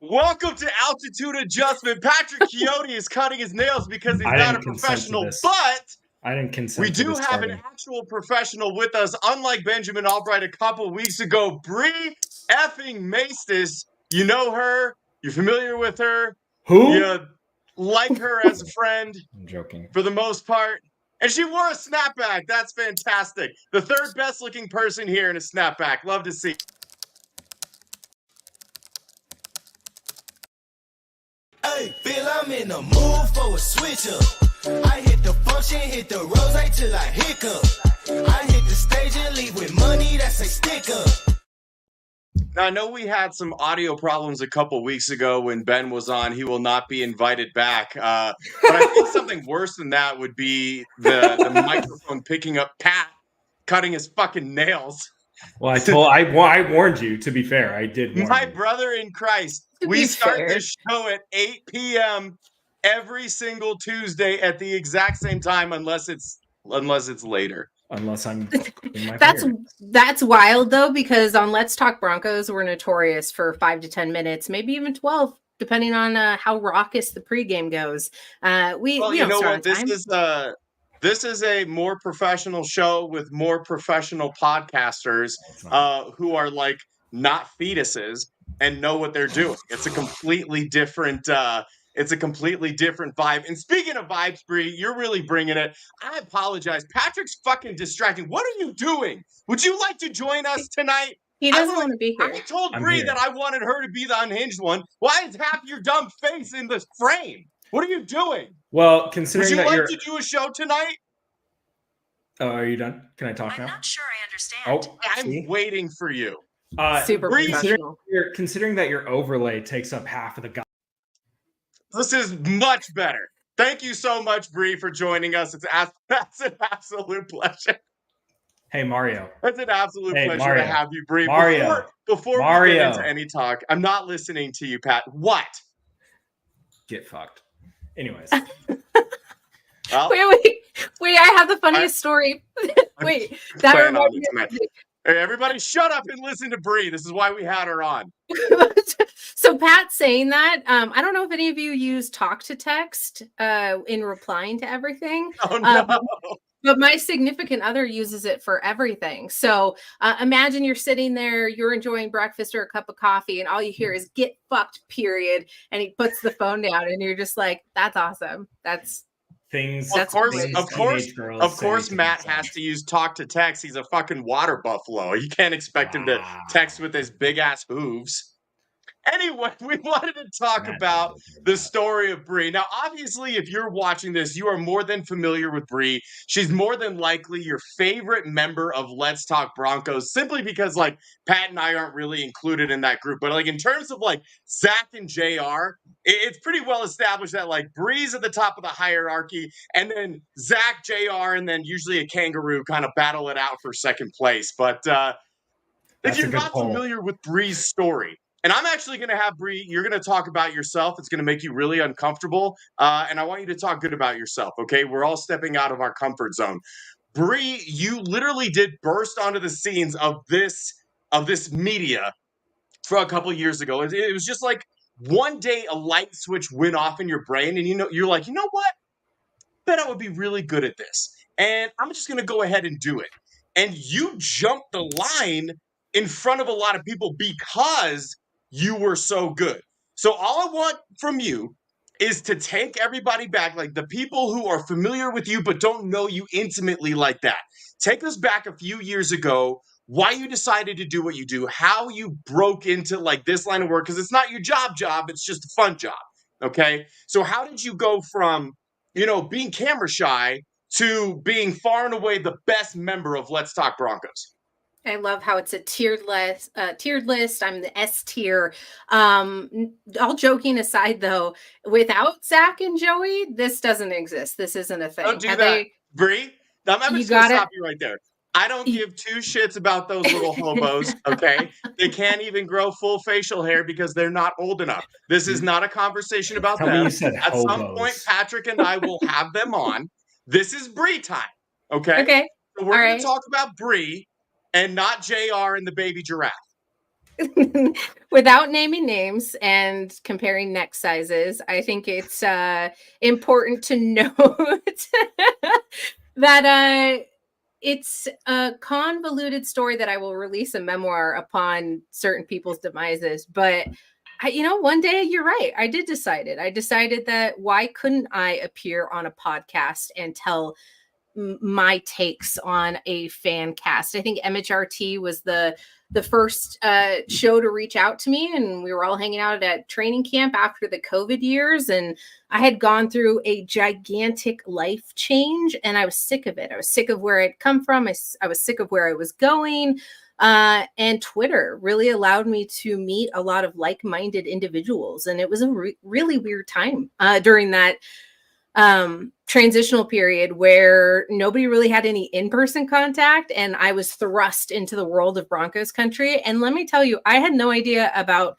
Welcome to Altitude Adjustment. Patrick Chiotti is cutting his nails because he's not a professional, but I didn't consent we to do this have an starting. actual professional with us, unlike Benjamin Albright a couple weeks ago. Bri effing Maestas. You know her. You're familiar with her. Who? You like her as a friend I'm joking. for the most part. And she wore a snapback. That's fantastic. The third best looking person here in a snapback. Love to see. Hey, feel I'm in the mood for a switch up. I hit the function, hit the rose till I hiccup. I hit the stage and leave with money that's a stick up. Now, I know we had some audio problems a couple weeks ago when Ben was on. He will not be invited back. But I think something worse than that would be the microphone picking up Pat cutting his fucking nails. Well, I warned you. To be fair, I did warn My you. brother in Christ. We start this show at 8 p.m. every single Tuesday at the exact same time, unless it's later. Unless I'm in my That's wild though, because on Let's Talk Broncos, we're notorious for 5 to 10 minutes, maybe even 12, depending on how raucous the pregame goes. We you know what? This is a more professional show with more professional podcasters who are like not fetuses and know what they're doing. It's a completely different. It's a completely different vibe. And speaking of vibes, Brie, you're really bringing it. I apologize. Patrick's fucking distracting. What are you doing? Would you like to join us tonight? He doesn't want to be here. I told Brie that I wanted her to be the unhinged one. Why is half your dumb face in the frame? What are you doing? Well, considering would you like to do a show tonight? Oh, are you done? Can I talk now? I'm not sure I understand. Oh, I'm waiting for you. Super professional. Considering that your overlay takes up half of the guy. This is much better. Thank you so much, Brie, for joining us. That's an absolute pleasure. Hey, Mario. It's an absolute pleasure to have you, Brie. Mario. Before we get into any talk, I'm not listening to you, Pat. What? Get fucked. Anyways. Well, wait, I have the funniest story. Wait, that reminds me. Hey, everybody shut up and listen to Brie. This is why we had her on. So Pat saying that, I don't know if any of you use talk to text in replying to everything. Oh, no. But my significant other uses it for everything. So imagine you're sitting there, you're enjoying breakfast or a cup of coffee, and all you hear is "get fucked," period. And he puts the phone down, and you're just like, "That's awesome. That's things." Of course, Matt has to use talk to text. He's a fucking water buffalo. You can't expect him to text with his big ass hooves. Anyway, we wanted to talk about the story of Brie. Now, obviously, if you're watching this, you are more than familiar with Brie. She's more than likely your favorite member of Let's Talk Broncos, simply because, like, Pat and I aren't really included in that group. But, like, in terms of, like, Zach and JR, it's pretty well established that, like, Brie's at the top of the hierarchy, and then Zach, JR, and then usually a kangaroo kind of battle it out for second place. But if you're not familiar with Brie's story, and I'm actually going to have Brie, you're going to talk about yourself. It's going to make you really uncomfortable. And I want you to talk good about yourself, okay? We're all stepping out of our comfort zone. Brie, you literally did burst onto the scenes of this media for a couple years ago. It was just like one day a light switch went off in your brain, and you're like, you know what? I bet I would be really good at this. And I'm just going to go ahead and do it. And you jumped the line in front of a lot of people because you were so good. So all I want from you is to take everybody back, like the people who are familiar with you but don't know you intimately like that. Take us back a few years ago, why you decided to do what you do, how you broke into like this line of work, because it's not your job, it's just a fun job, okay? So how did you go from, being camera shy to being far and away the best member of Let's Talk Broncos? I love how it's a tiered list. I'm the S tier. All joking aside, though, without Zach and Joey, this doesn't exist. This isn't a thing. Don't do that, Brie. I'm just going to stop you right there. I don't give two shits about those little hobos, okay? They can't even grow full facial hair because they're not old enough. This is not a conversation about them. At some point, Patrick and I will have them on. This is Brie time, okay? Okay. So we're going to talk about Brie and not JR and the baby giraffe. without naming names and comparing neck sizes, I think it's important to note that it's a convoluted story that I will release a memoir upon certain people's demises. But one day, you're right. I did decide it. I decided that why couldn't I appear on a podcast and tell my takes on a fan cast? I think MHRT was the first show to reach out to me, and we were all hanging out at training camp after the COVID years, and I had gone through a gigantic life change, and I was sick of it. I was sick of where I'd come from. I was sick of where I was going, and Twitter really allowed me to meet a lot of like-minded individuals, and it was a really weird time during that transitional period where nobody really had any in-person contact, and I was thrust into the world of Broncos Country. And let me tell you, I had no idea about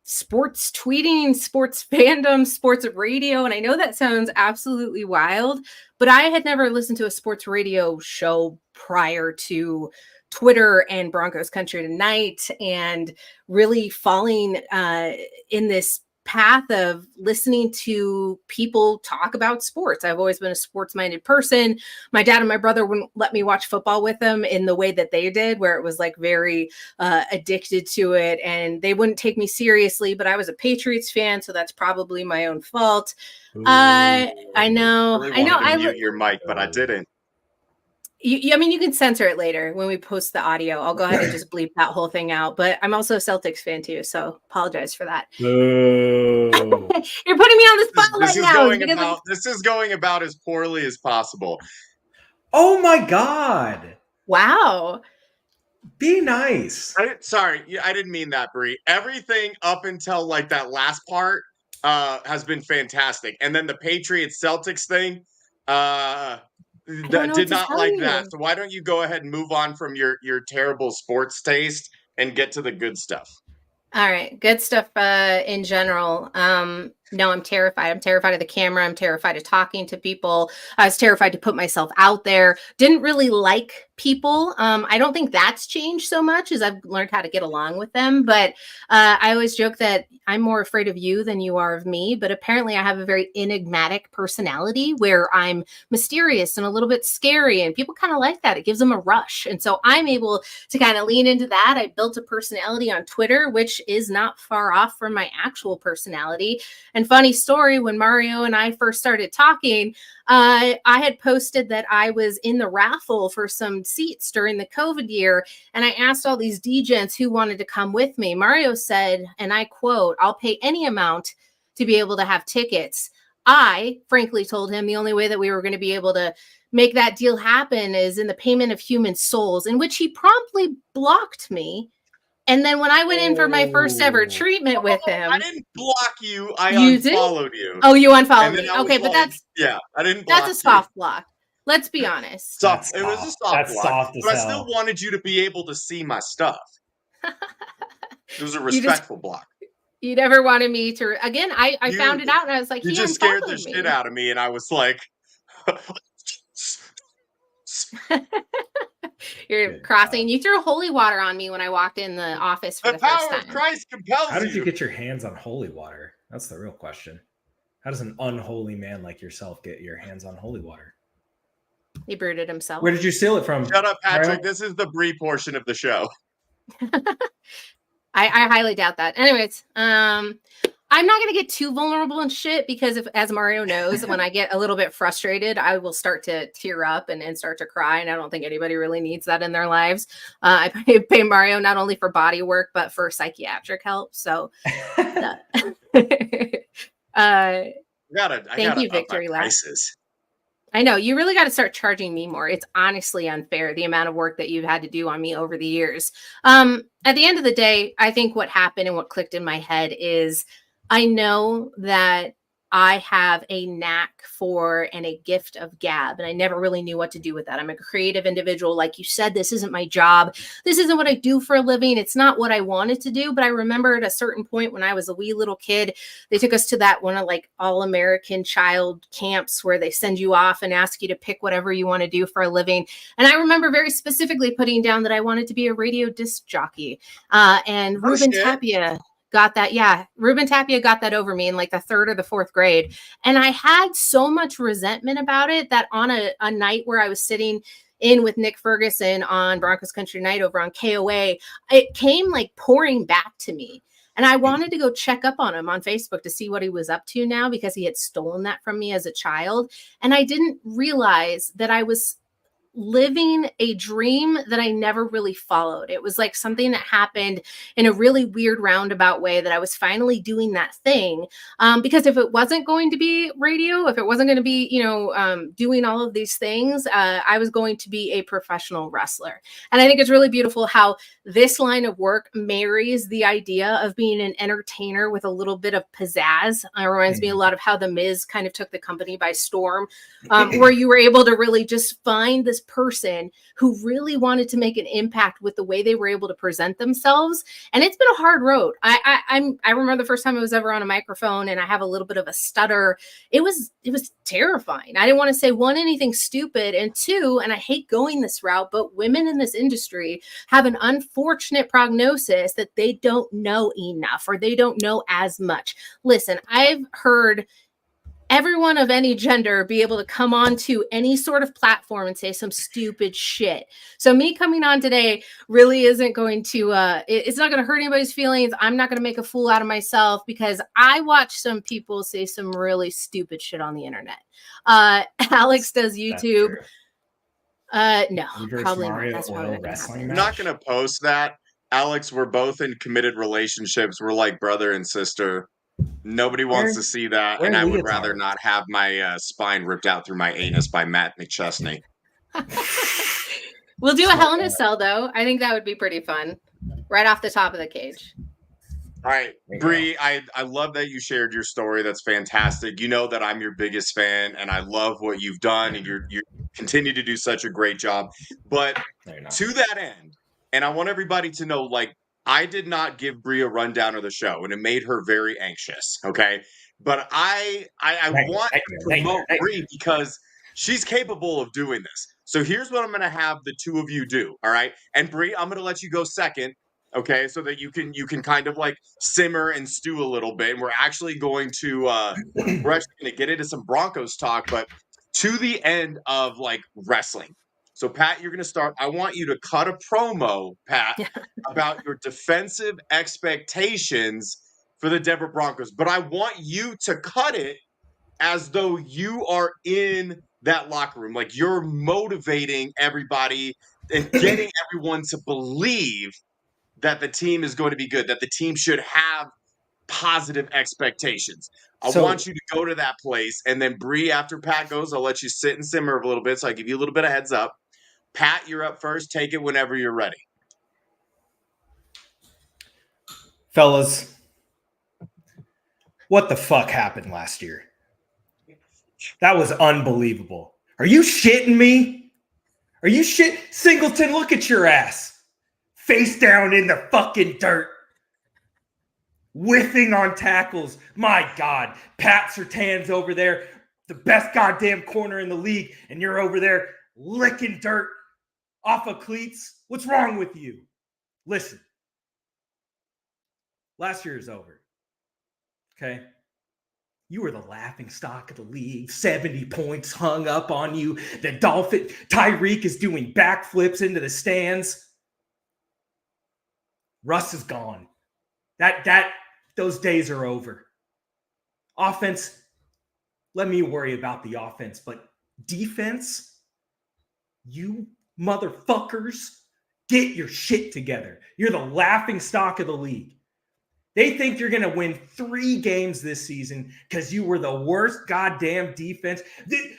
sports tweeting, sports fandom, sports radio. And I know that sounds absolutely wild, but I had never listened to a sports radio show prior to Twitter and Broncos Country Tonight, and really falling in this path of listening to people talk about sports. I've always been a sports-minded person. My dad and my brother wouldn't let me watch football with them in the way that they did, where it was like very addicted to it, and they wouldn't take me seriously. But I was a Patriots fan, so that's probably my own fault. I know. I know. I mute your mic, but I didn't. I mean, you can censor it later when we post the audio. I'll go ahead and just bleep that whole thing out. But I'm also a Celtics fan too, so apologize for that. You're putting me on the spotlight now. This is going about as poorly as possible. Oh my God! Wow. Be nice. Sorry, I didn't mean that, Brie. Everything up until like that last part has been fantastic, and then the Patriots Celtics thing. Did not like that. So why don't you go ahead and move on from your terrible sports taste and get to the good stuff? All right. Good stuff in general. No, I'm terrified. I'm terrified of the camera. I'm terrified of talking to people. I was terrified to put myself out there. Didn't really like people. I don't think that's changed so much as I've learned how to get along with them. But I always joke that I'm more afraid of you than you are of me. But apparently I have a very enigmatic personality where I'm mysterious and a little bit scary. And people kind of like that. It gives them a rush. And so I'm able to kind of lean into that. I built a personality on Twitter, which is not far off from my actual personality. And funny story, when Mario and I first started talking, I had posted that I was in the raffle for some seats during the COVID year. And I asked all these D-gents who wanted to come with me. Mario said, and I quote, "I'll pay any amount to be able to have tickets." I frankly told him the only way that we were going to be able to make that deal happen is in the payment of human souls, in which he promptly blocked me. And then when I went in for my first ever treatment with him, I didn't block you. I unfollowed you. Oh, you unfollowed me. Okay, but I didn't. Block that's a soft block. Let's be honest. It was a soft block. Soft but I still wanted you to be able to see my stuff. It was a respectful block. You never wanted me to. Again, I found it out, and I was like, you just scared the shit out of me, and I was like. You're crossing. You threw holy water on me when I walked in the office for the first time. The power of Christ compels you. How did you get your hands on holy water? That's the real question. How does an unholy man like yourself get your hands on holy water? He brewed it himself. Where did you steal it from? Shut up, Patrick. Mario? This is the Brie portion of the show. I highly doubt that. Anyways, I'm not going to get too vulnerable and shit because as Mario knows, when I get a little bit frustrated, I will start to tear up and start to cry. And I don't think anybody really needs that in their lives. I pay Mario not only for body work, but for psychiatric help. So thank you, Victory Lap. I know you really got to start charging me more. It's honestly unfair, the amount of work that you've had to do on me over the years. At the end of the day, I think what happened and what clicked in my head is I know that I have a knack for and a gift of gab, and I never really knew what to do with that. I'm a creative individual. Like you said, this isn't my job. This isn't what I do for a living. It's not what I wanted to do. But I remember at a certain point when I was a wee little kid, they took us to that one of like all-American child camps where they send you off and ask you to pick whatever you want to do for a living. And I remember very specifically putting down that I wanted to be a radio disc jockey. And Ruben Tapia got that. Yeah. Ruben Tapia got that over me in like the 3rd or the 4th grade. And I had so much resentment about it that on a night where I was sitting in with Nick Ferguson on Broncos Country Night over on KOA, it came like pouring back to me. And I wanted to go check up on him on Facebook to see what he was up to now, because he had stolen that from me as a child. And I didn't realize that I was living a dream that I never really followed. It was like something that happened in a really weird roundabout way, that I was finally doing that thing. Because if it wasn't going to be radio, if it wasn't going to be, doing all of these things, I was going to be a professional wrestler. And I think it's really beautiful how this line of work marries the idea of being an entertainer with a little bit of pizzazz. It reminds me a lot of how The Miz kind of took the company by storm, where you were able to really just find this person who really wanted to make an impact with the way they were able to present themselves. And it's been a hard road. I remember the first time I was ever on a microphone, and I have a little bit of a stutter. It was terrifying. I didn't want to say, one, anything stupid, and two, and I hate going this route, but women in this industry have an unfortunate prognosis that they don't know enough, or they don't know as much. Listen, I've heard everyone of any gender be able to come on to any sort of platform and say some stupid shit. So me coming on today really isn't going to, it's not going to hurt anybody's feelings. I'm not going to make a fool out of myself, because I watch some people say some really stupid shit on the internet. Alex does YouTube. No, probably not. That's probably not I'm not going to post that. Alex, we're both in committed relationships. We're like brother and sister. Nobody wants to see that, and I would rather not have my spine ripped out through my anus by Matt McChesney. We'll do a Hell in a Cell, though. I think that would be pretty fun. Right off the top of the cage. All right, Brie, I love that you shared your story. That's fantastic. You know that I'm your biggest fan, and I love what you've done, and you continue to do such a great job. But to that end, and I want everybody to know, like, I did not give Brie a rundown of the show, and it made her very anxious, okay? But I want to promote Brie because she's capable of doing this. So here's what I'm going to have the two of you do, all right? And Brie, I'm going to let you go second, okay, so that you can kind of like simmer and stew a little bit. And we're actually going to get into some Broncos talk, but to the end of like wrestling. So, Pat, you're going to start. I want you to cut a promo, Pat, about your defensive expectations for the Denver Broncos. But I want you to cut it as though you are in that locker room. Like you're motivating everybody and getting everyone to believe that the team is going to be good, that the team should have positive expectations. I want you to go to that place. And then, Brie, after Pat goes, I'll let you sit and simmer a little bit. So I give you a little bit of heads up. Pat, you're up first. Take it whenever you're ready. Fellas, what the fuck happened last year? That was unbelievable. Are you shitting me? Are you shit? Singleton, look at your ass. Face down in the fucking dirt. Whiffing on tackles. My God. Pat Surtain's over there, the best goddamn corner in the league, and you're over there licking dirt off of cleats. What's wrong with you? Listen. Last year is over. Okay? You were the laughing stock of the league. 70 points hung up on you. The Dolphin Tyreek is doing backflips into the stands. Russ is gone. Those days are over. Offense, let me worry about the offense, but defense, you motherfuckers, get your shit together. You're the laughing stock of the league. They think you're going to win 3 games this season because you were the worst goddamn defense.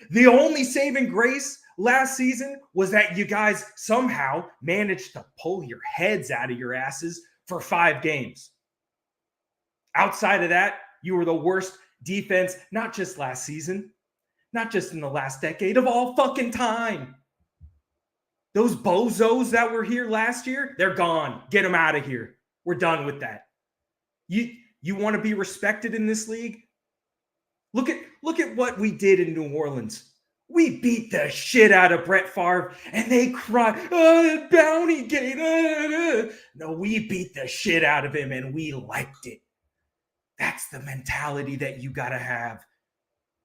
The only saving grace last season was that you guys somehow managed to pull your heads out of your asses for 5 games. Outside of that, you were the worst defense, not just last season, not just in the last decade, of all fucking time. Those bozos that were here last year, they're gone. Get them out of here. We're done with that. You want to be respected in this league? Look at what we did in New Orleans. We beat the shit out of Brett Favre, and they cry, oh, bounty gate. No, we beat the shit out of him, and we liked it. That's the mentality that you got to have.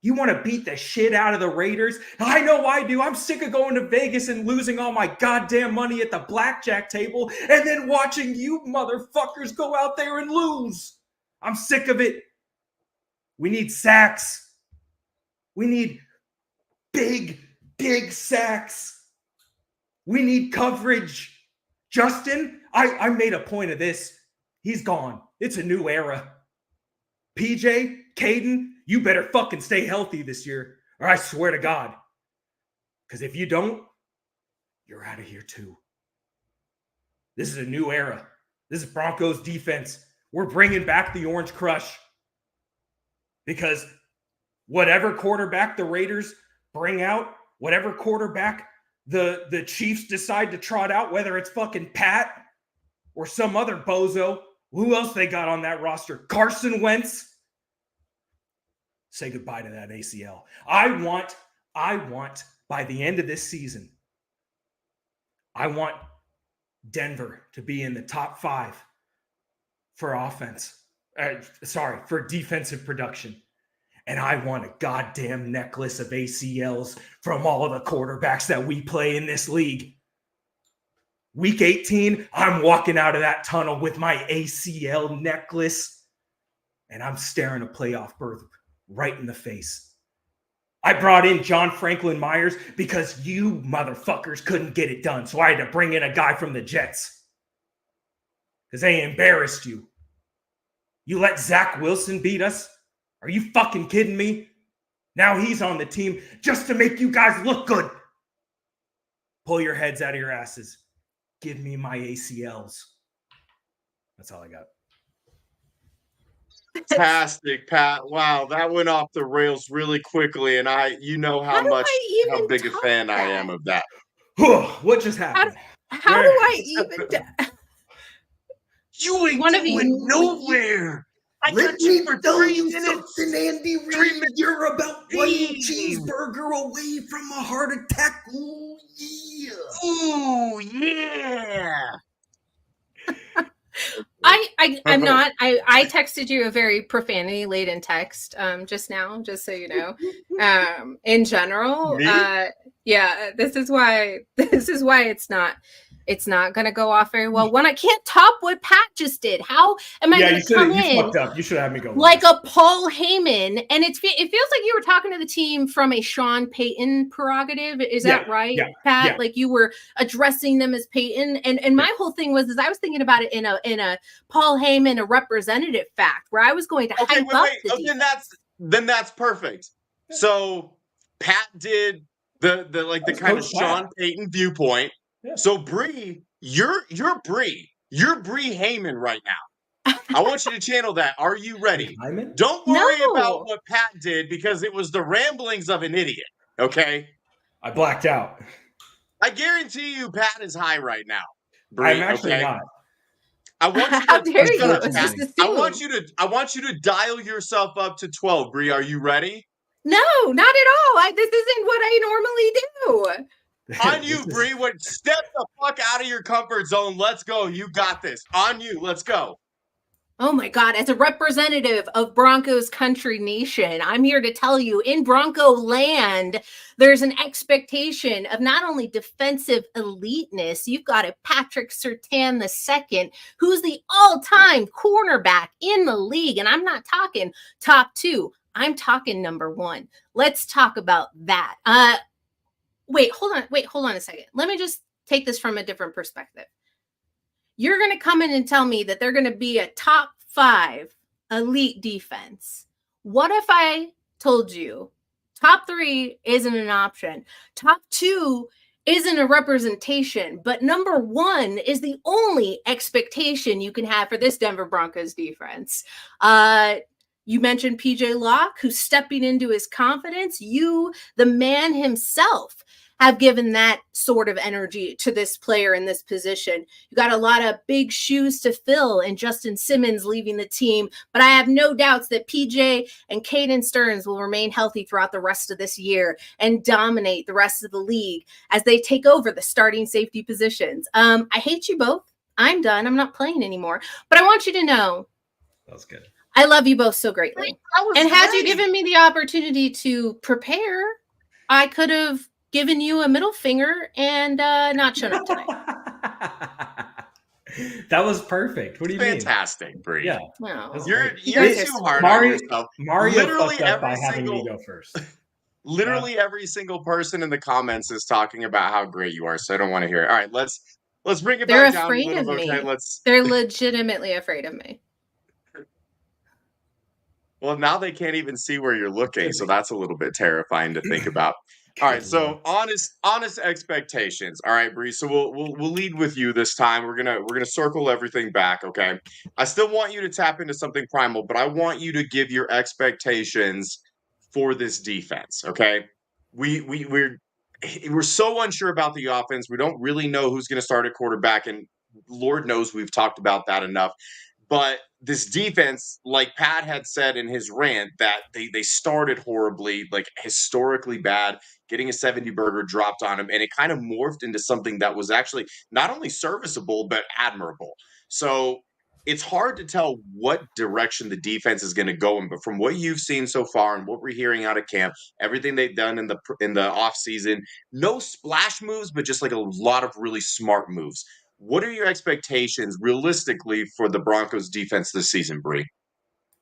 You want to beat the shit out of the Raiders? I know I do. I'm sick of going to Vegas and losing all my goddamn money at the blackjack table and then watching you motherfuckers go out there and lose. I'm sick of it. We need sacks. We need big sacks. We need coverage. Justin, I made a point of this. He's gone. It's a new era. PJ, Caden, you better fucking stay healthy this year, or I swear to God. Because if you don't, you're out of here too. This is a new era. This is Broncos defense. We're bringing back the Orange Crush. Because whatever quarterback the Raiders bring out, whatever quarterback the Chiefs decide to trot out, whether it's fucking Pat or some other bozo, who else they got on that roster? Carson Wentz. Say goodbye to that ACL. I want by the end of this season, I want Denver to be in the top 5 for offense. For defensive production. And I want a goddamn necklace of ACLs from all of the quarterbacks that we play in this league. Week 18, I'm walking out of that tunnel with my ACL necklace, and I'm staring a playoff berth right in the face. I brought in John Franklin Myers because you motherfuckers couldn't get it done, so I had to bring in a guy from the Jets because they embarrassed you. You let Zach Wilson beat us? Are you fucking kidding me? Now he's on the team just to make you guys look good. Pull your heads out of your asses. Give me my ACLs. That's all I got. Fantastic, Pat. Wow, that went off the rails really quickly, and you know how big a fan I am of that. What just happened? How do I even? You ain't going nowhere. Let me tell you something, Andy Reid. You're about one cheeseburger away from a heart attack. Ooh, yeah. Ooh, yeah. I'm not. I texted you a very profanity-laden text just now, just so you know. In general, yeah, this is why it's not going to go off very well. When I can't top what Pat just did, how am I going to come in? You fucked up. You should have me go like a Paul Heyman, and it feels like you were talking to the team from a Sean Payton prerogative. Is that right, Pat? Yeah. Like you were addressing them as Payton, and my whole thing was I was thinking about it in a Paul Heyman, a representative fact, where I was going to hype up the team. Then that's perfect. So Pat did the kind of Sean Payton viewpoint. Yeah. So Brie, you're Brie. You're Brie Heyman right now. I want you to channel that. Are you ready? Don't worry about what Pat did because it was the ramblings of an idiot. Okay? I blacked out. I guarantee you Pat is high right now. Brie, I'm actually not. I want you How dare you? I want you to dial yourself up to 12. Brie, are you ready? No, not at all. This isn't what I normally do. On you, Brie. Step the fuck out of your comfort zone. Let's go. You got this. On you. Let's go. Oh my God. As a representative of Broncos Country Nation, I'm here to tell you in Bronco land, there's an expectation of not only defensive eliteness, you've got a Patrick Surtain II, who's the all-time cornerback in the league. And I'm not talking top 2. I'm talking number 1. Let's talk about that. Wait, hold on a second. Let me just take this from a different perspective. You're going to come in and tell me that they're going to be a top 5 elite defense. What if I told you top 3 isn't an option? Top 2 isn't a representation, but number 1 is the only expectation you can have for this Denver Broncos defense. You mentioned PJ Locke, who's stepping into his confidence. You, the man himself, have given that sort of energy to this player in this position. You got a lot of big shoes to fill in Justin Simmons leaving the team, but I have no doubts that PJ and Caden Stearns will remain healthy throughout the rest of this year and dominate the rest of the league as they take over the starting safety positions. I hate you both. I'm done. I'm not playing anymore, but I want you to know. That was good. I love you both so greatly. And had you given me the opportunity to prepare, I could have given you a middle finger and not shown up tonight. That was perfect. What do you mean? Fantastic, Brie. Yeah. Wow. You're too hard on yourself. Mario fucked up by having me go first. Literally every single person in the comments is talking about how great you are, so I don't want to hear it. All right, let's bring it back down a little bit. Okay, They're legitimately afraid of me. Well, now they can't even see where you're looking, so that's a little bit terrifying to think about. All right, so honest expectations. All right, Brie. So we'll lead with you this time. We're gonna circle everything back. Okay. I still want you to tap into something primal, but I want you to give your expectations for this defense. Okay. We're so unsure about the offense. We don't really know who's going to start at quarterback, and Lord knows we've talked about that enough. But this defense, like Pat had said in his rant, that they started horribly, like historically bad, getting a 70 burger dropped on him, and it kind of morphed into something that was actually not only serviceable, but admirable. So it's hard to tell what direction the defense is going to go in, but from what you've seen so far and what we're hearing out of camp, everything they've done in the offseason, no splash moves, but just like a lot of really smart moves. What are your expectations realistically for the Broncos defense this season, Brie?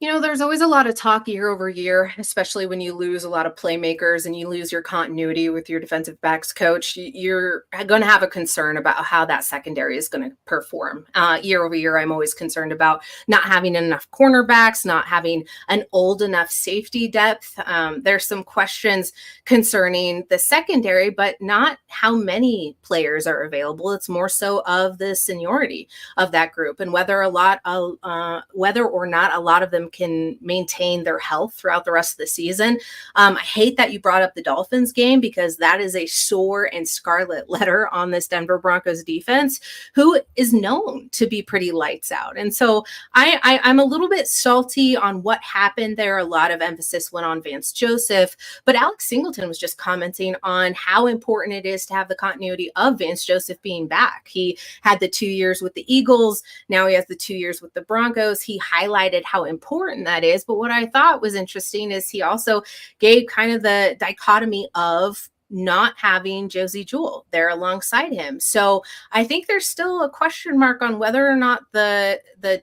You know, there's always a lot of talk year over year, especially when you lose a lot of playmakers and you lose your continuity with your defensive backs coach. You're going to have a concern about how that secondary is going to perform. Year over year, I'm always concerned about not having enough cornerbacks, not having an old enough safety depth. There's some questions concerning the secondary, but not how many players are available. It's more so of the seniority of that group and whether or not a lot of them can maintain their health throughout the rest of the season. I hate that you brought up the Dolphins game because that is a sore and scarlet letter on this Denver Broncos defense, who is known to be pretty lights out. And so I'm a little bit salty on what happened there. A lot of emphasis went on Vance Joseph, but Alex Singleton was just commenting on how important it is to have the continuity of Vance Joseph being back. He had the 2 years with the Eagles. Now he has the 2 years with the Broncos. He highlighted how important that is. But what I thought was interesting is he also gave kind of the dichotomy of not having Josie Jewell there alongside him. So I think there's still a question mark on whether or not the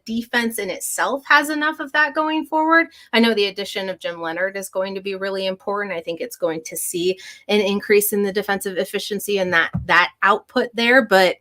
defense in itself has enough of that going forward. I know the addition of Jim Leonard is going to be really important. I think it's going to see an increase in the defensive efficiency and that output there. But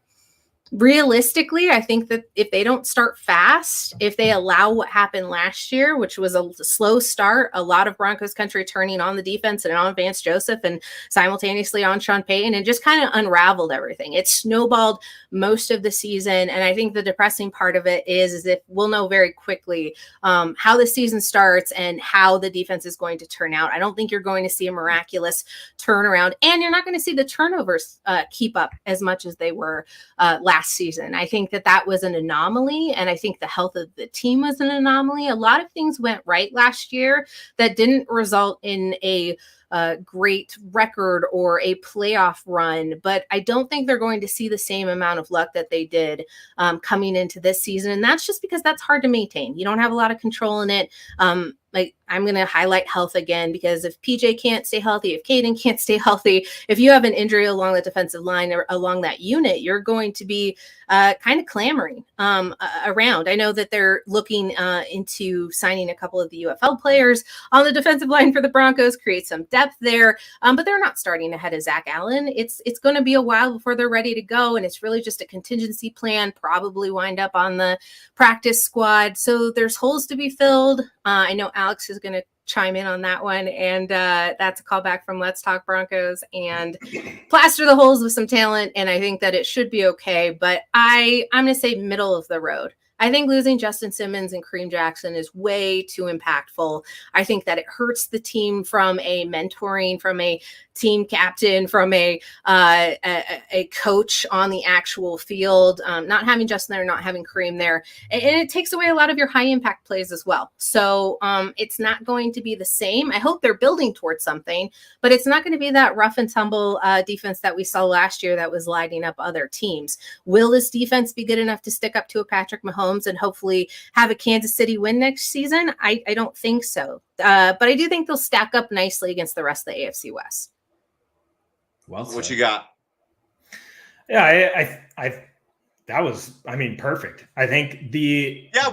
realistically, I think that if they don't start fast, if they allow what happened last year, which was a slow start, a lot of Broncos country turning on the defense and on Vance Joseph and simultaneously on Sean Payton, and just kind of unraveled everything. It snowballed most of the season. And I think the depressing part of it is if we'll know very quickly how the season starts and how the defense is going to turn out. I don't think you're going to see a miraculous turnaround, and you're not going to see the turnovers keep up as much as they were last season. I think that was an anomaly, and I think the health of the team was an anomaly. A lot of things went right last year that didn't result in a great record or a playoff run, but I don't think they're going to see the same amount of luck that they did coming into this season. And that's just because that's hard to maintain. You don't have a lot of control in it. Like I'm going to highlight health again, because if PJ can't stay healthy, if Caden can't stay healthy, if you have an injury along the defensive line or along that unit, you're going to be kind of clamoring around. I know that they're looking into signing a couple of the UFL players on the defensive line for the Broncos, create some depth there, but they're not starting ahead of Zach Allen. It's going to be a while before they're ready to go, and it's really just a contingency plan, probably wind up on the practice squad. So there's holes to be filled. I know Alex is going to chime in on that one, and that's a callback from Let's Talk Broncos, and plaster the holes with some talent, and I think that it should be okay. But I'm going to say middle of the road. I think losing Justin Simmons and Kareem Jackson is way too impactful. I think that it hurts the team from a mentoring, from a team captain, from a coach on the actual field. Not having Justin there, not having Kareem there, and it takes away a lot of your high impact plays as well. So it's not going to be the same. I hope they're building towards something, but it's not going to be that rough and tumble defense that we saw last year that was lighting up other teams. Will this defense be good enough to stick up to a Patrick Mahomes and hopefully have a Kansas City win next season? I don't think so. But I do think they'll stack up nicely against the rest of the AFC West. Well, what you got? Yeah, I that was, perfect. I think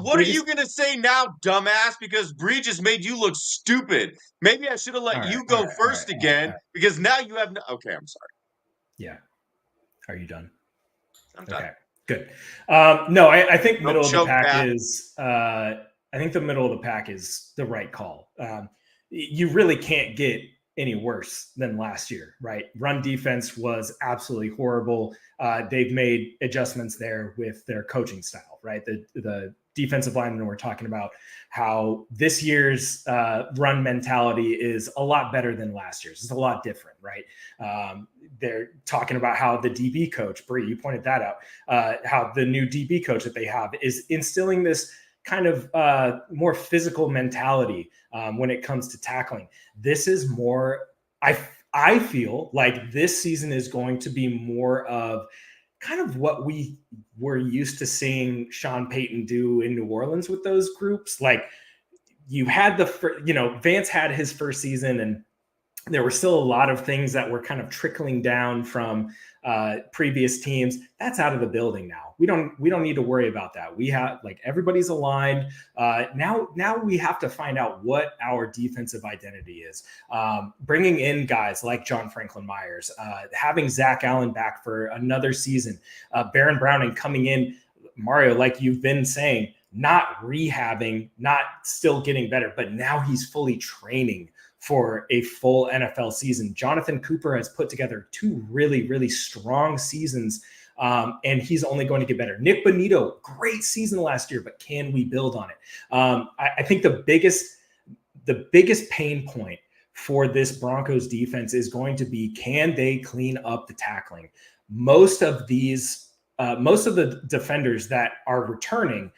what are you going to say now, dumbass? Because Brie just made you look stupid. Maybe I should have let you go first again because now you have okay, I'm sorry. Yeah. Are you done? I'm done. Okay, good. No, I think middle of the pack Pat. is I think the middle of the pack is the right call. You really can't get any worse than last year, right? Run defense was absolutely horrible. They've made adjustments there with their coaching style, right? The defensive linemen were talking about how this year's run mentality is a lot better than last year's. It's a lot different, right? They're talking about how the DB coach, Brie, you pointed that out, how the new DB coach that they have is instilling this kind of more physical mentality when it comes to tackling. This is more, I feel like this season is going to be more of kind of what we were used to seeing Sean Payton do in New Orleans with those groups. Like you had Vance had his first season and there were still a lot of things that were kind of trickling down from previous teams. That's out of the building now. We don't need to worry about that. We have everybody's aligned. Now we have to find out what our defensive identity is. Bringing in guys like John Franklin Myers, having Zach Allen back for another season, Baron Browning coming in, Mario, like you've been saying, not rehabbing, not still getting better, but now he's fully training for a full NFL season. Jonathan Cooper has put together 2 really, really strong seasons, and he's only going to get better. Nick Bonito, great season last year, but can we build on it? I think the biggest pain point for this Broncos defense is going to be, can they clean up the tackling? Most of the defenders that are returning,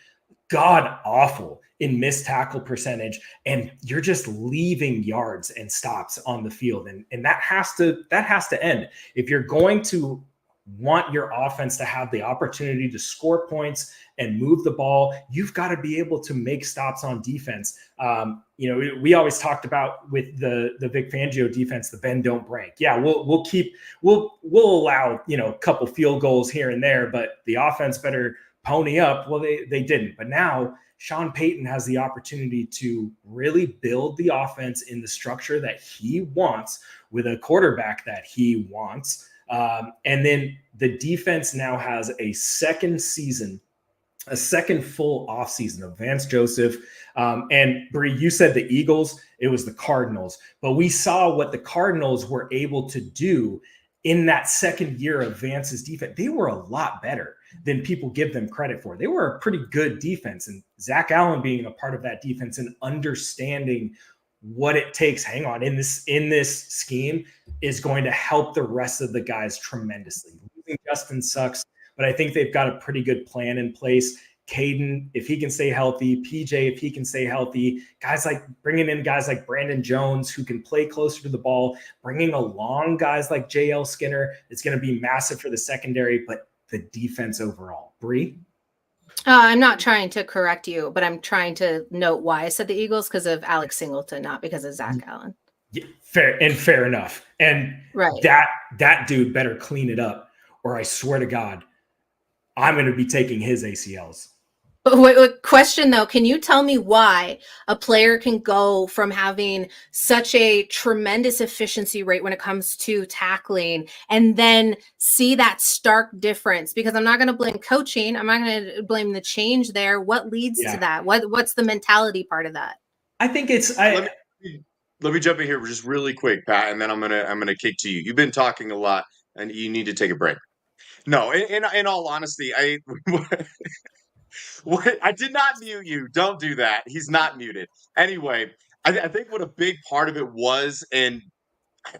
god awful in missed tackle percentage, and you're just leaving yards and stops on the field. And that has to end. If you're going to want your offense to have the opportunity to score points and move the ball, you've got to be able to make stops on defense. We always talked about with the Vic Fangio defense, the bend don't break. Yeah, we'll allow, a couple field goals here and there, but the offense better pony up. Well, they didn't. But now Sean Payton has the opportunity to really build the offense in the structure that he wants with a quarterback that he wants. And then the defense now has a second full offseason of Vance Joseph. And Brie, you said the Eagles, it was the Cardinals, but we saw what the Cardinals were able to do in that second year of Vance's defense. They were a lot better than people give them credit for. They were a pretty good defense, and Zach Allen being a part of that defense and understanding what it takes, in this scheme is going to help the rest of the guys tremendously. Losing Justin sucks, but I think they've got a pretty good plan in place. Caden, if he can stay healthy, PJ, if he can stay healthy, bringing in guys like Brandon Jones who can play closer to the ball, bringing along guys like JL Skinner, it's going to be massive for the secondary, but the defense overall. Brie? I'm not trying to correct you, but I'm trying to note why I said the Eagles, because of Alex Singleton, not because of Zach Allen. Yeah, fair enough. And right. that dude better clean it up, or I swear to God, I'm going to be taking his ACLs. Wait, question though, can you tell me why a player can go from having such a tremendous efficiency rate when it comes to tackling and then see that stark difference? Because I'm not going to blame coaching. I'm not going to blame the change there. What leads to that? What's the mentality part of that? I think it's let me jump in here just really quick, Pat, and then I'm gonna kick to you. You've been talking a lot and you need to take a break. No, in all honesty, What? I did not mute you. Don't do that. He's not muted. Anyway, I think what a big part of it was, and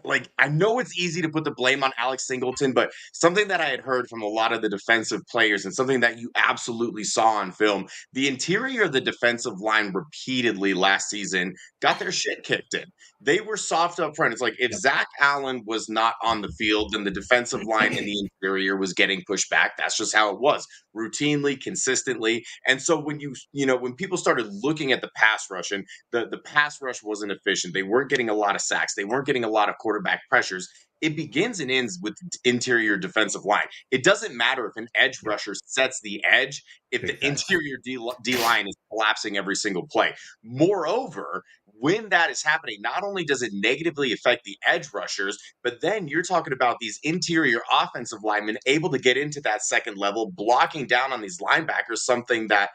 like, I know it's easy to put the blame on Alex Singleton, but something that I had heard from a lot of the defensive players and something that you absolutely saw on film, the interior of the defensive line repeatedly last season got their shit kicked in. They were soft up front. It's like if Zach Allen was not on the field, then the defensive line in the interior was getting pushed back. That's just how it was, routinely, consistently. And so when when people started looking at the pass rush, and the pass rush wasn't efficient, they weren't getting a lot of sacks, they weren't getting a lot of quarterback pressures. It begins and ends with interior defensive line. It doesn't matter if an edge rusher sets the edge if the interior D line is collapsing every single play. Moreover, when that is happening, not only does it negatively affect the edge rushers, but then you're talking about these interior offensive linemen able to get into that second level, blocking down on these linebackers, something that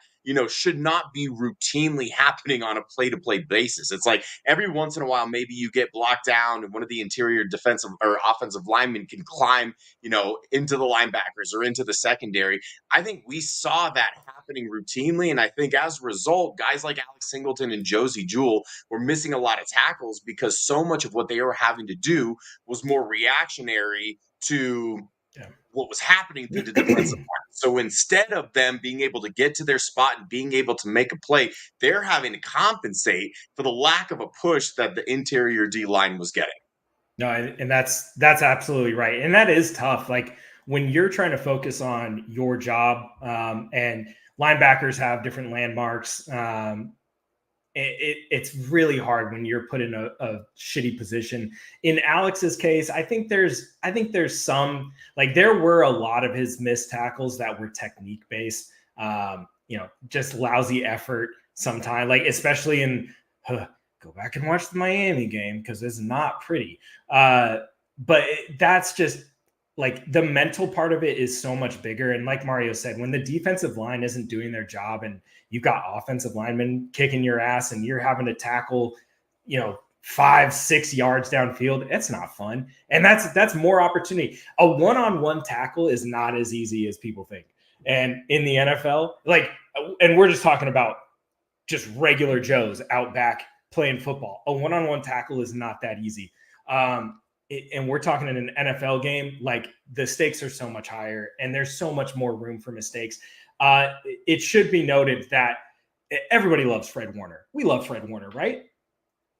should not be routinely happening on a play-to-play basis. It's like every once in a while, maybe you get blocked down and one of the interior defensive or offensive linemen can climb, into the linebackers or into the secondary. I think we saw that happening routinely. And I think as a result, guys like Alex Singleton and Josie Jewell were missing a lot of tackles because so much of what they were having to do was more reactionary to what was happening through the defensive line. So instead of them being able to get to their spot and being able to make a play, they're having to compensate for the lack of a push that the interior D line was getting. No, and that's absolutely right. And that is tough. Like when you're trying to focus on your job, and linebackers have different landmarks, it's really hard when you're put in a shitty position. In Alex's case, I think there's some, like, there were a lot of his missed tackles that were technique based, just lousy effort sometimes, like especially in go back and watch the Miami game because it's not pretty. But that's just like the mental part of it is so much bigger. And like Mario said, when the defensive line isn't doing their job and you've got offensive linemen kicking your ass and you're having to tackle, 5-6 yards downfield, it's not fun. And that's more opportunity. A one-on-one tackle is not as easy as people think. And in the NFL, and we're just talking about just regular Joes out back playing football. A one-on-one tackle is not that easy. And we're talking in an NFL game, like the stakes are so much higher and there's so much more room for mistakes. It should be noted that everybody loves Fred Warner. We love Fred Warner, right?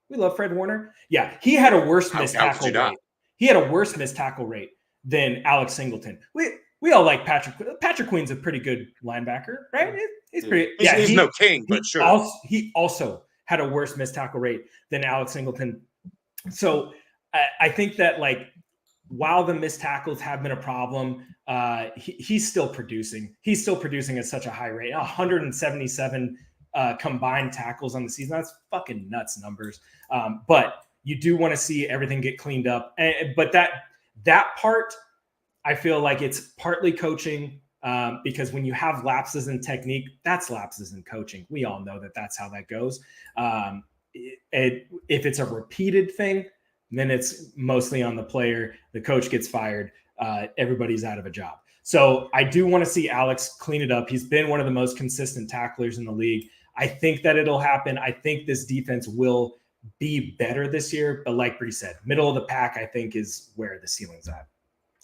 We love Fred Warner. Yeah. He had a worse missed tackle rate. He had a worse missed tackle rate than Alex Singleton. We all like Patrick. Patrick Queen's a pretty good linebacker, right? He's pretty. He's no king, but sure. He also had a worse missed tackle rate than Alex Singleton. So I think that, like, while the missed tackles have been a problem, he's still producing. He's still producing at such a high rate. 177 combined tackles on the season. That's fucking nuts numbers. But you do want to see everything get cleaned up. But that part, I feel like it's partly coaching, because when you have lapses in technique, that's lapses in coaching. We all know that that's how that goes. If it's a repeated thing, then it's mostly on the player. The coach gets fired. Everybody's out of a job. So I do want to see Alex clean it up. He's been one of the most consistent tacklers in the league. I think that it'll happen. I think this defense will be better this year. But like Bri said, middle of the pack, I think, is where the ceiling's at.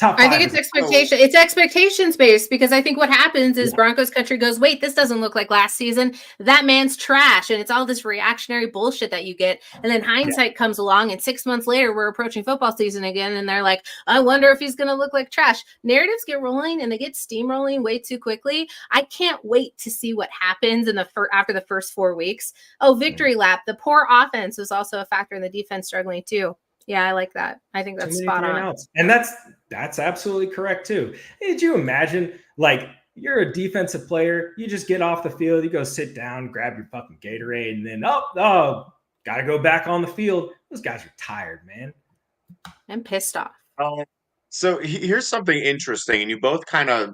I think it's expectation. It's expectations based, because I think what happens is Broncos Country goes, wait, this doesn't look like last season. That man's trash. And it's all this reactionary bullshit that you get. And then hindsight comes along, and 6 months later, we're approaching football season again. And they're like, I wonder if he's going to look like trash. Narratives get rolling and they get steamrolling way too quickly. I can't wait to see what happens after the first 4 weeks. Oh, victory lap. The poor offense was also a factor in the defense struggling too. Yeah, I like that. I think that's spot on. And that's absolutely correct too. Did you imagine, like, you're a defensive player, you just get off the field, you go sit down, grab your fucking Gatorade, and then gotta go back on the field. Those guys are tired, man. I'm pissed off. So here's something interesting, and you both kind of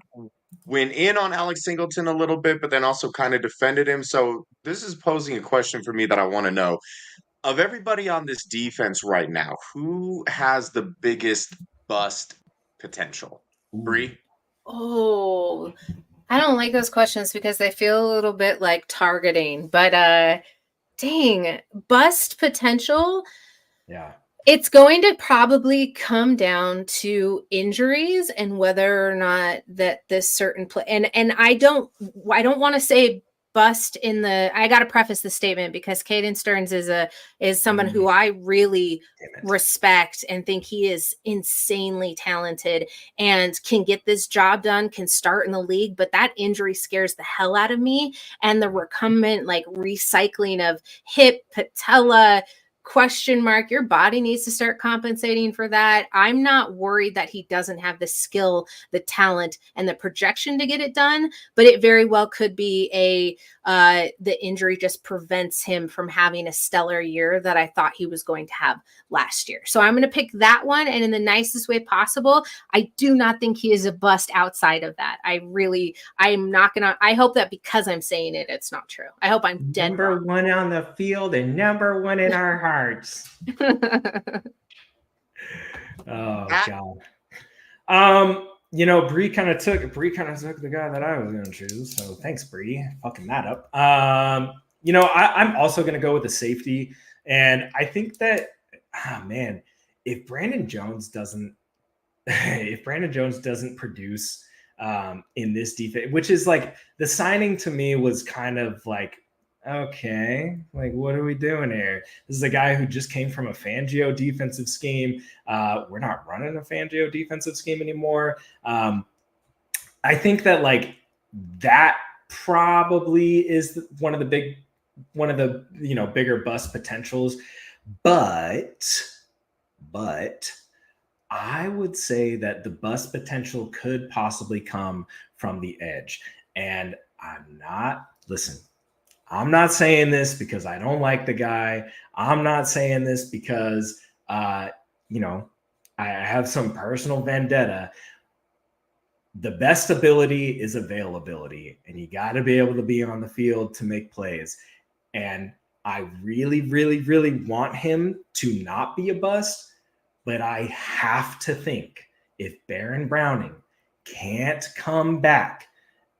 went in on Alex Singleton a little bit, but then also kind of defended him. So this is posing a question for me that I want to know. Of everybody on this defense right now, who has the biggest bust potential? Bri? Oh, I don't like those questions because they feel a little bit like targeting, but dang, bust potential. Yeah. It's going to probably come down to injuries and whether or not that this certain play and I don't want to say bust in the. I got to preface the statement because Caden Stearns is someone who I really respect and think he is insanely talented and can get this job done, can start in the league, but that injury scares the hell out of me. And the recumbent like recycling of hip, patella, question mark, your body needs to start compensating for that. I'm not worried that he doesn't have the skill, the talent, and the projection to get it done, but it very well could be the injury just prevents him from having a stellar year that I thought he was going to have last year. So I'm going to pick that one, and in the nicest way possible. I do not think he is a bust outside of that. I hope that because I'm saying it, it's not true. I hope I'm dead number wrong. One on the field and number one in our hearts. Oh God. Brie kind of took the guy that I was going to choose. So thanks, Brie, fucking that up. I'm also going to go with the safety, and I think that, if Brandon Jones doesn't produce in this defense, which is like the signing to me was kind of like, okay, like what are we doing here? This is a guy who just came from a Fangio defensive scheme. We're not running a Fangio defensive scheme anymore. I think that like that probably is one of the bigger bust potentials, but I would say that the bust potential could possibly come from the edge. And I'm not saying this because I don't like the guy. I'm not saying this because, I have some personal vendetta. The best ability is availability, and you got to be able to be on the field to make plays. And I really, really, really want him to not be a bust, but I have to think if Baron Browning can't come back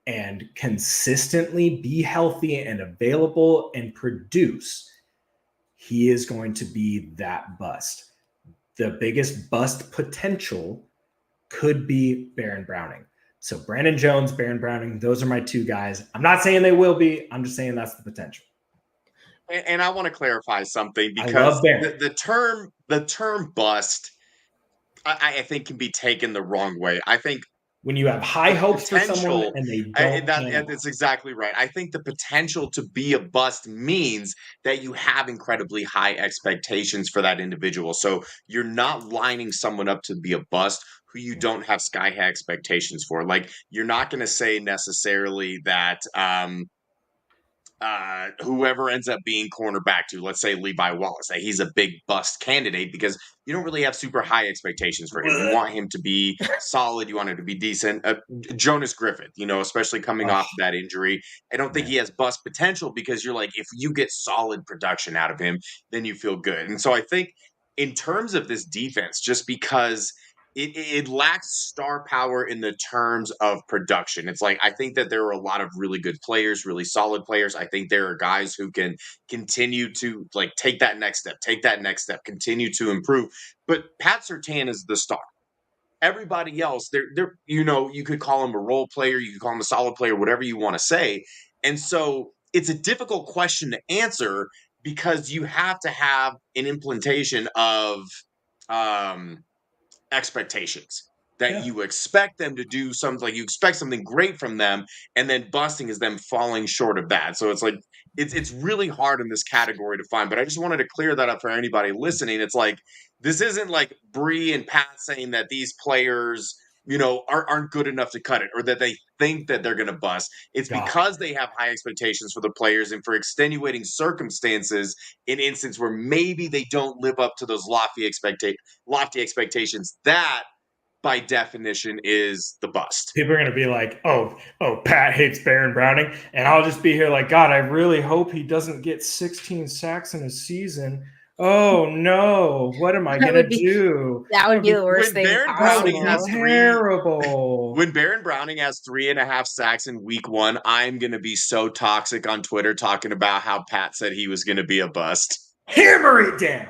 and consistently be healthy and available and produce, he is going to be that bust. The biggest bust potential could be Baron Browning. So Brandon Jones, Baron Browning, those are my two guys. I'm not saying they will be. I'm just saying that's the potential. And I want to clarify something because the term bust, I think can be taken the wrong way. I think when you have high hopes for someone and they don't, that's exactly right. I think the potential to be a bust means that you have incredibly high expectations for that individual. So you're not lining someone up to be a bust who you don't have sky high expectations for. Like you're not going to say necessarily that whoever ends up being cornerback to, let's say Levi Wallace, that he's a big bust candidate because you don't really have super high expectations for him. You want him to be solid. You want him to be decent. Jonas Griffith, especially coming off that injury, I don't think he has bust potential because you're like, if you get solid production out of him, then you feel good. And so I think in terms of this defense, just because it lacks star power in the terms of production. It's like, I think that there are a lot of really good players, really solid players. I think there are guys who can continue to like take that next step, continue to improve. But Pat Surtain is the star. Everybody else, you could call him a role player, you could call him a solid player, whatever you want to say. And so it's a difficult question to answer because you have to have an implementation of expectations that you expect them to do something, like you expect something great from them, and then busting is them falling short of that. So it's like it's really hard in this category to find. But I just wanted to clear that up for anybody listening. It's like this isn't like Brie and Pat saying that these players aren't good enough to cut it or that they think that they're going to bust. It's because they have high expectations for the players and for extenuating circumstances in instance where maybe they don't live up to those lofty expectations. That by definition is the bust. People are going to be like, oh, Pat hates Baron Browning. And I'll just be here like, God, I really hope he doesn't get 16 sacks in a season. Oh no! What am I gonna do? That would be the worst thing possible. Terrible. When Baron Browning has 3.5 sacks in week 1, I'm gonna be so toxic on Twitter talking about how Pat said he was gonna be a bust. Hammer it down.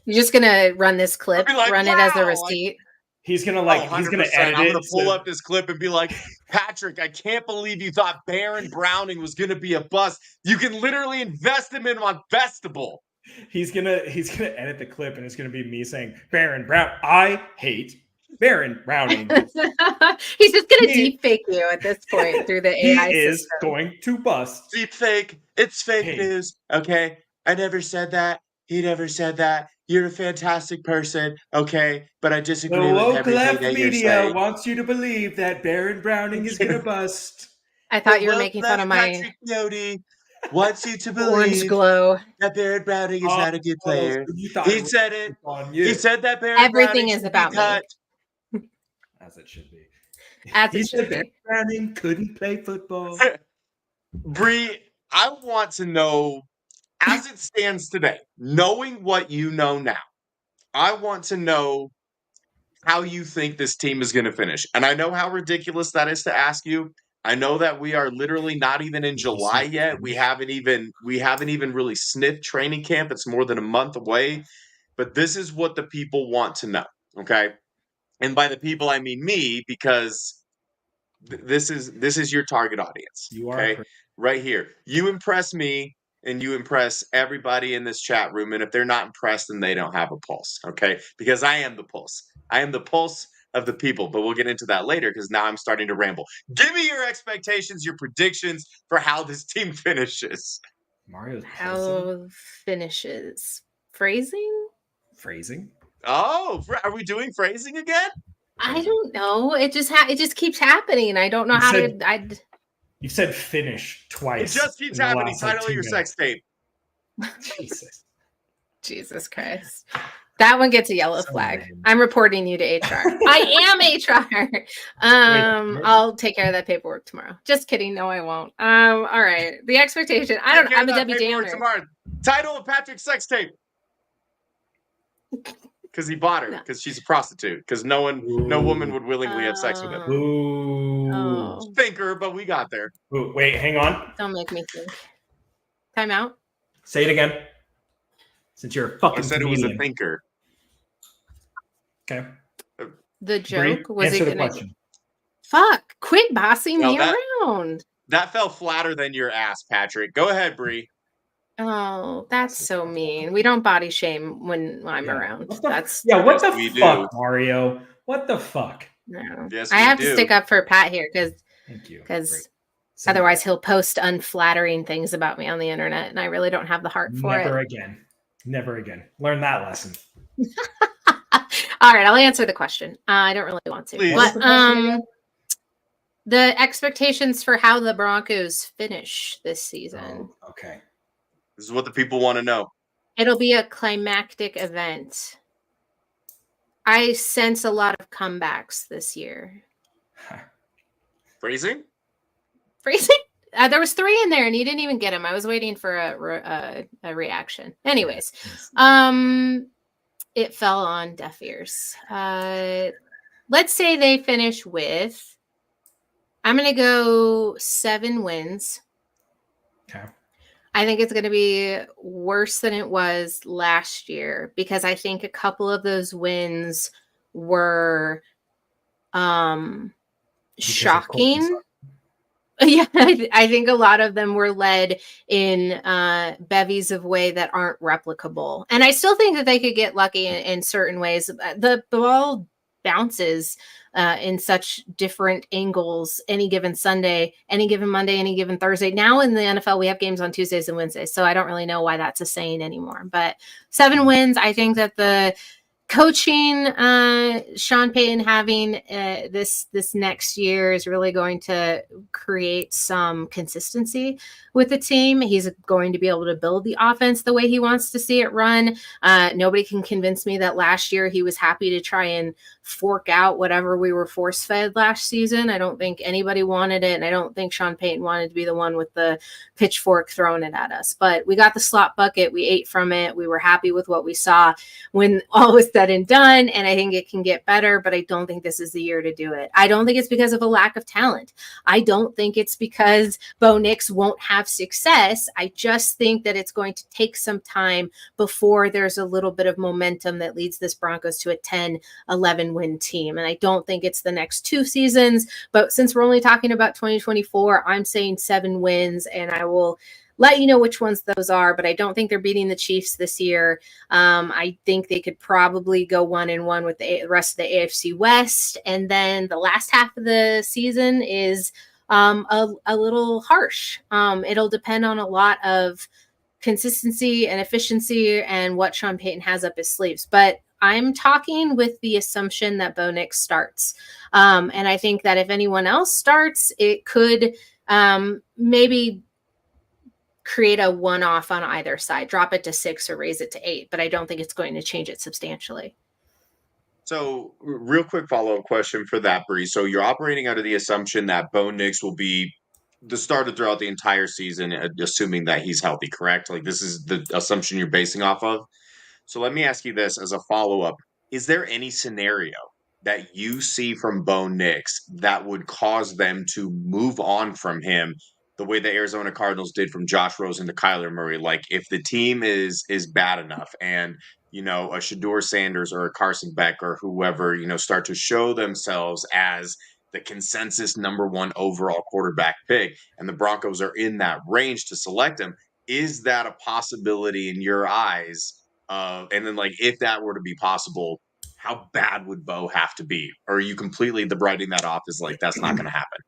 You're just gonna run this clip, like, run it as a receipt. He's gonna he's gonna edit I'm it. gonna pull up this clip and be like, Patrick, I can't believe you thought Baron Browning was gonna be a bust. You can literally invest him in on Festival. He's gonna edit the clip and it's gonna be me saying, Baron Brown, I hate Baron Browning. He's just gonna deep fake you at this point through the AI He is system. going to bust. Deep fake. It's fake news. Okay. I never said that. He never said that. You're a fantastic person, okay? But I disagree with everything left that you're media saying. wants you to believe that Baron Browning is gonna bust. I thought you were making fun of my Patrick Coyote wants you to orange believe glow. that Baron Browning is not a good player. He said it. He said that Baron Everything Browning is about me. As it should be. As it should be. Baron Browning couldn't play football. Bri, I want to know, as it stands today, knowing what you know now, I want to know how you think this team is going to finish. And I know how ridiculous that is to ask you. I know that we are literally not even in July yet. We haven't even really sniffed training camp. It's more than a month away. But this is what the people want to know, okay? And by the people, I mean me, because this is your target audience. You are okay? Right here. You impress me, and you impress everybody in this chat room. And if they're not impressed, then they don't have a pulse, okay? Because I am the pulse. I am the pulse of the people. But we'll get into that later because now I'm starting to ramble. Give me your expectations, your predictions for how this team finishes. Mario's how finishes. Phrasing? Oh, are we doing phrasing again? I don't know. It just keeps happening. I don't know You said finish twice. It just keeps happening. Title of your sex tape. Jesus Christ. That one gets a yellow flag. Lame. I'm reporting you to HR. I am HR. I'll take care of that paperwork tomorrow. Just kidding. No, I won't. All right. The expectation. I don't know. I'm a Debbie Downer. Tomorrow. Title of Patrick's sex tape. Because he bought her. Because she's a prostitute. Because no woman would willingly have sex with him. Ooh. Thinker, but we got there. Ooh, wait, hang on. Don't make me think. Time out. Say it again. Since you're a fucking I said comedian. It was a thinker. Okay. The joke Brie, was answer it the question. Fuck! Quit bossing me around. That fell flatter than your ass, Patrick. Go ahead, Brie. Oh, that's so mean. We don't body shame when I'm around. What the fuck, Mario? What the fuck? No. Yes, I have to stick up for Pat here because otherwise he'll post unflattering things about me on the internet, and I really don't have the heart for it. Never again. Learn that lesson. All right, I'll answer the question. I don't really want to. Please. But the expectations for how the Broncos finish this season. Oh, okay. This is what the people want to know. It'll be a climactic event. I sense a lot of comebacks this year. Phrasing? There was 3 in there, and you didn't even get them. I was waiting for a reaction. Anyways, it fell on deaf ears. Let's say they finish with, I'm going to go 7 wins. Okay. I think it's going to be worse than it was last year because I think a couple of those wins were shocking. Yeah, I think a lot of them were led in bevies of way that aren't replicable. And I still think that they could get lucky in certain ways. The ball bounces in such different angles any given Sunday, any given Monday, any given Thursday. Now in the NFL, we have games on Tuesdays and Wednesdays, so I don't really know why that's a saying anymore. But 7 wins, I think that Coaching, Sean Payton having this next year is really going to create some consistency with the team. He's going to be able to build the offense the way he wants to see it run. Nobody can convince me that last year he was happy to try and fork out whatever we were force fed last season. I don't think anybody wanted it, and I don't think Sean Payton wanted to be the one with the pitchfork throwing it at us. But we got the slot bucket. We ate from it. We were happy with what we saw when all was said and done, and I think it can get better, but I don't think this is the year to do it. I don't think it's because of a lack of talent. I don't think it's because Bo Nix won't have success. I just think that it's going to take some time before there's a little bit of momentum that leads this Broncos to a 10-11 win team. And I don't think it's the next 2 seasons, but since we're only talking about 2024, I'm saying 7 wins, and I will let you know which ones those are, but I don't think they're beating the Chiefs this year. I think they could probably go 1-1 with the rest of the AFC West. And then the last half of the season is a little harsh. It'll depend on a lot of consistency and efficiency and what Sean Payton has up his sleeves. But I'm talking with the assumption that Bo Nix starts. And I think that if anyone else starts, it could maybe create a one-off on either side, drop it to 6 or raise it to 8, but I don't think it's going to change it substantially. So real quick follow-up question for that, Bri. So you're operating under the assumption that Bo Nix will be the starter throughout the entire season, assuming that he's healthy, correct? Like this is the assumption you're basing off of. So let me ask you this as a follow-up. Is there any scenario that you see from Bo Nix that would cause them to move on from him the way the Arizona Cardinals did from Josh Rosen to Kyler Murray? Like if the team is bad enough and, a Shedeur Sanders or a Carson Beck or whoever, start to show themselves as the consensus number 1 overall quarterback pick, and the Broncos are in that range to select him, is that a possibility in your eyes? And then, if that were to be possible, how bad would Bo have to be? Or are you completely writing that off as that's not going to happen?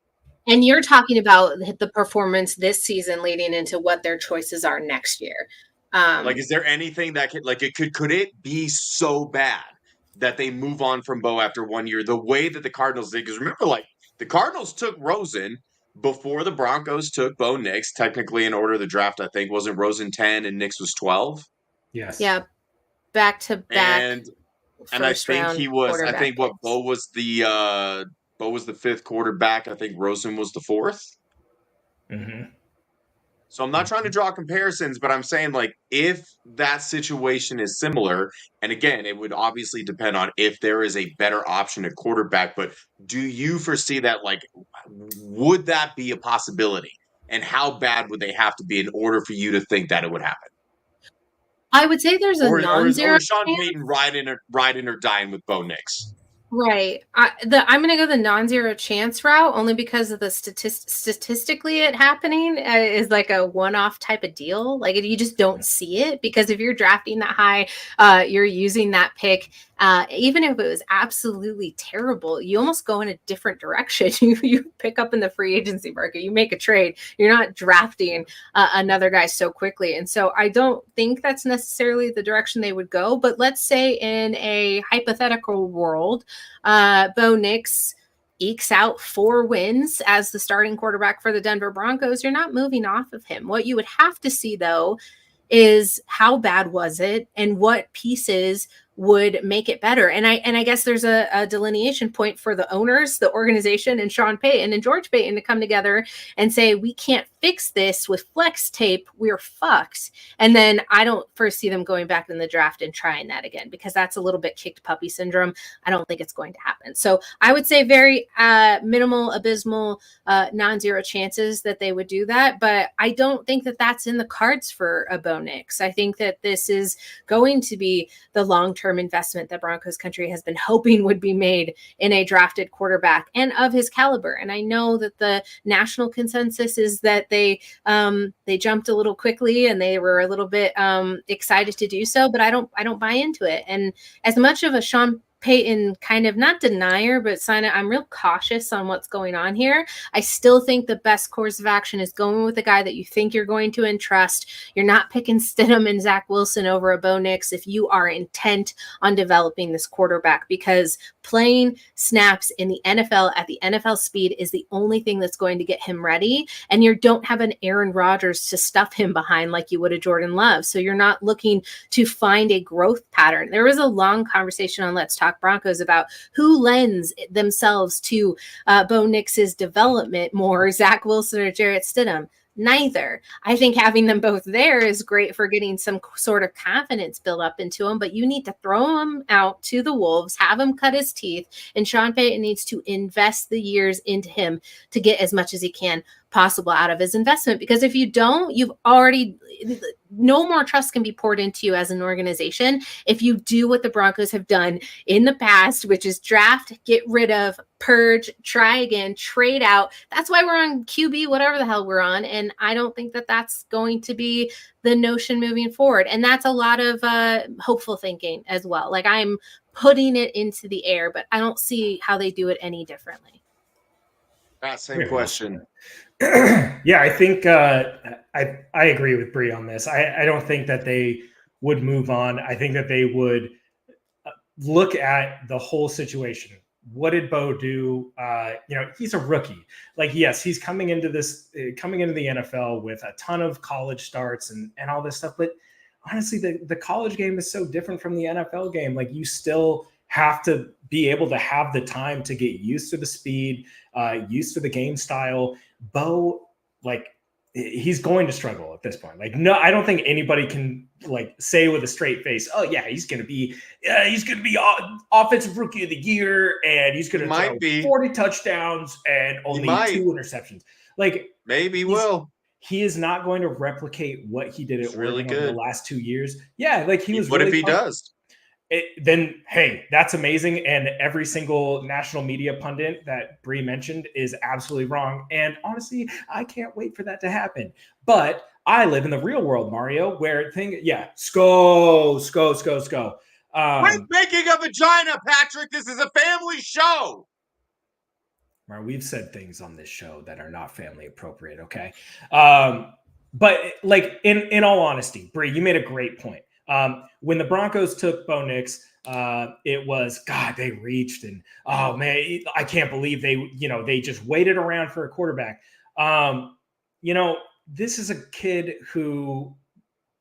And you're talking about the performance this season leading into what their choices are next year. Is there anything that could it be so bad that they move on from Bo after 1 year the way that the Cardinals did? Because remember, the Cardinals took Rosen before the Broncos took Bo Nix, technically in order of the draft. I think wasn't Rosen 10 and Nix was 12. Yes. Yeah. Back to back. And I think he was. I think what Bo was the 5th quarterback. I think Rosen was the 4th. Mm-hmm. So I'm not trying to draw comparisons, but I'm saying if that situation is similar, and again, it would obviously depend on if there is a better option at quarterback, but do you foresee that would that be a possibility? And how bad would they have to be in order for you to think that it would happen? I would say there's a non-zero. Or is Sean Payton riding or dying with Bo Nix? Right. I'm going to go the non-zero chance route only because of the statistically it happening is a one-off type of deal. You just don't see it because if you're drafting that high, you're using that pick. Even if it was absolutely terrible, you almost go in a different direction. You pick up in the free agency market, you make a trade. You're not drafting another guy so quickly. And so I don't think that's necessarily the direction they would go. But let's say in a hypothetical world, Bo Nix ekes out 4 wins as the starting quarterback for the Denver Broncos. You're not moving off of him. What you would have to see, though, is how bad was it and what pieces would make it better. And I guess there's a delineation point for the owners, the organization, and Sean Payton and George Payton to come together and say, we can't fix this with flex tape. We're fucked. And then I don't foresee them going back in the draft and trying that again, because that's a little bit kicked puppy syndrome. I don't think it's going to happen. So I would say very minimal, abysmal, non-zero chances that they would do that. But I don't think that that's in the cards for a Bo Nix. I think that this is going to be the long-term investment that Broncos Country has been hoping would be made in a drafted quarterback and of his caliber. And I know that the national consensus is that they jumped a little quickly and they were a little bit excited to do so, but I don't buy into it. And as much of a Sean Peyton kind of not denier, but I'm real cautious on what's going on here. I still think the best course of action is going with a guy that you think you're going to entrust. You're not picking Stidham and Zach Wilson over a Bo Nix if you are intent on developing this quarterback, because playing snaps in the NFL at the NFL speed is the only thing that's going to get him ready. And you don't have an Aaron Rodgers to stuff him behind like you would a Jordan Love. So you're not looking to find a growth pattern. There was a long conversation on Let's Talk Broncos about who lends themselves to Bo Nix's development more, Zach Wilson or Jarrett Stidham. Neither. I think having them both there is great for getting some sort of confidence built up into him, but you need to throw him out to the wolves, have him cut his teeth, and Sean Payton needs to invest the years into him to get as much as he can possible out of his investment. Because if you don't, you've already, no more trust can be poured into you as an organization if you do what the Broncos have done in the past, which is draft, get rid of, purge, try again, trade out. That's why we're on QB, whatever the hell we're on. And I don't think that that's going to be the notion moving forward. And that's a lot of hopeful thinking as well. Like, I'm putting it into the air, but I don't see how they do it any differently. Same question. Yeah, I think I agree with Brie on this. I don't think that they would move on. I think that they would look at the whole situation. What did Bo do? He's a rookie. Like, yes, he's coming into the NFL with a ton of college starts and all this stuff. But honestly, the college game is so different from the NFL game. Like, you still have to be able to have the time to get used to the speed, used to the game style. Bo, like, he's going to struggle at this point. Like, no, I don't think anybody can like say with a straight face, "Oh yeah, he's going to be offensive rookie of the year, and he's going to throw 40 touchdowns and only 2 interceptions." Like, maybe he will. He is not going to replicate what he did at Oregon over the last 2 years. Yeah, like he was. What really if he does? Then, hey, that's amazing. And every single national media pundit that Brie mentioned is absolutely wrong. And honestly, I can't wait for that to happen. But I live in the real world, Mario, where quit making a vagina, Patrick. This is a family show. We've said things on this show that are not family appropriate, okay? But like, in all honesty, Brie, you made a great point. When the Broncos took Bo Nix, it was, God, they reached, and oh man, I can't believe they just waited around for a quarterback. This is a kid who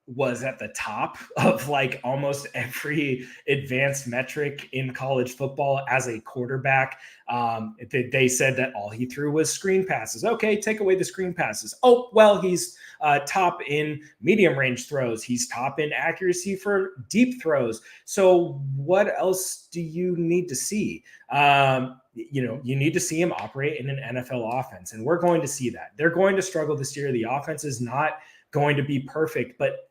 was at the top of like almost every advanced metric in college football as a quarterback. They said that all he threw was screen passes. Okay, take away the screen passes. Oh, well, he's top in medium range throws. He's top in accuracy for deep throws. So what else do you need to see? You need to see him operate in an NFL offense, and we're going to see that. They're going to struggle this year. The offense is not going to be perfect, but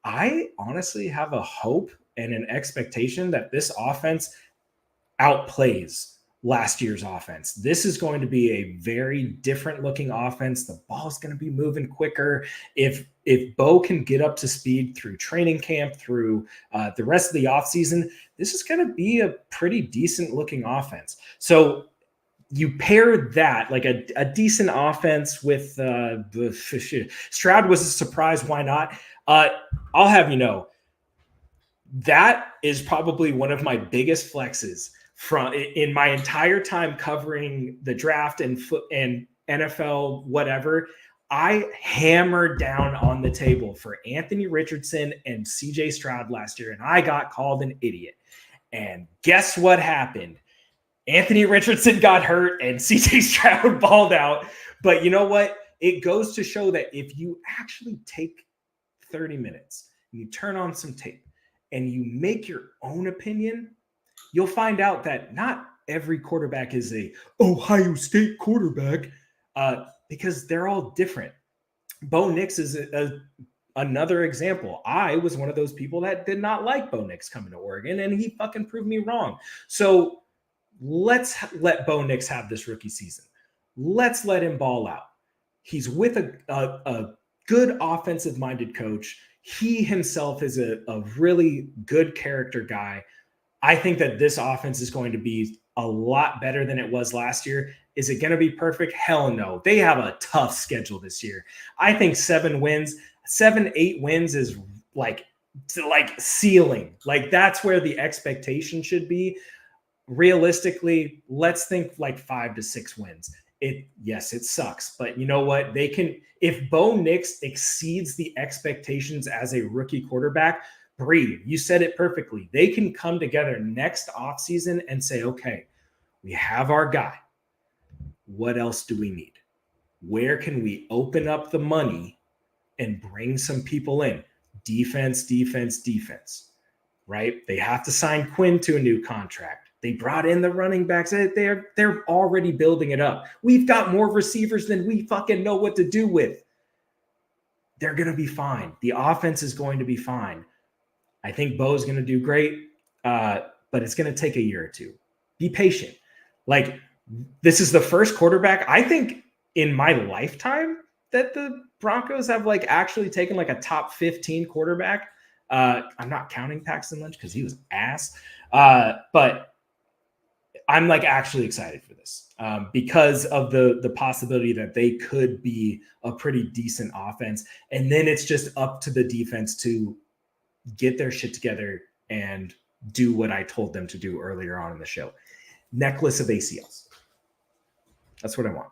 I honestly have a hope and an expectation that this offense outplays last year's offense. This is going to be a very different looking offense. The ball is going to be moving quicker. If Bo can get up to speed through training camp, through the rest of the offseason, this is going to be a pretty decent looking offense. So you pair that, like a decent offense with Stroud was a surprise. Why not? I'll have you know, that is probably one of my biggest flexes in my entire time covering the draft and NFL, whatever. I hammered down on the table for Anthony Richardson and CJ Stroud last year, and I got called an idiot. And guess what happened? Anthony Richardson got hurt and CJ Stroud balled out. But you know what? It goes to show that if you actually take 30 minutes and you turn on some tape and you make your own opinion, you'll find out that not every quarterback is a Ohio State quarterback because they're all different. Bo Nix is another example. I was one of those people that did not like Bo Nix coming to Oregon, and he fucking proved me wrong. So let's let Bo Nix have this rookie season. Let's let him ball out. He's with a good offensive-minded coach. He himself is a really good character guy. I think that this offense is going to be a lot better than it was last year. Is it going to be perfect? Hell no. They have a tough schedule this year. I think 8 wins is like ceiling. Like that's where the expectation should be. Realistically, let's think like 5 to 6 wins. Yes, it sucks, but you know what? They can, if Bo Nix exceeds the expectations as a rookie quarterback, Brie, you said it perfectly. They can come together next offseason and say, okay, we have our guy. What else do we need? Where can we open up the money and bring some people in? Defense, right? They have to sign Quinn to a new contract. They brought in the running backs. They're already building it up. We've got more receivers than we fucking know what to do with. They're going to be fine. The offense is going to be fine. I think Bo's going to do great, but it's going to take a year or two. Be patient. Like, this is the first quarterback, I think, in my lifetime that the Broncos have like actually taken like a top 15 quarterback. I'm not counting Paxton Lynch because he was ass. But I'm like actually excited for this because of the possibility that they could be a pretty decent offense. And then it's just up to the defense to get their shit together and do what I told them to do earlier on in the show. Necklace of ACLs. That's what I want.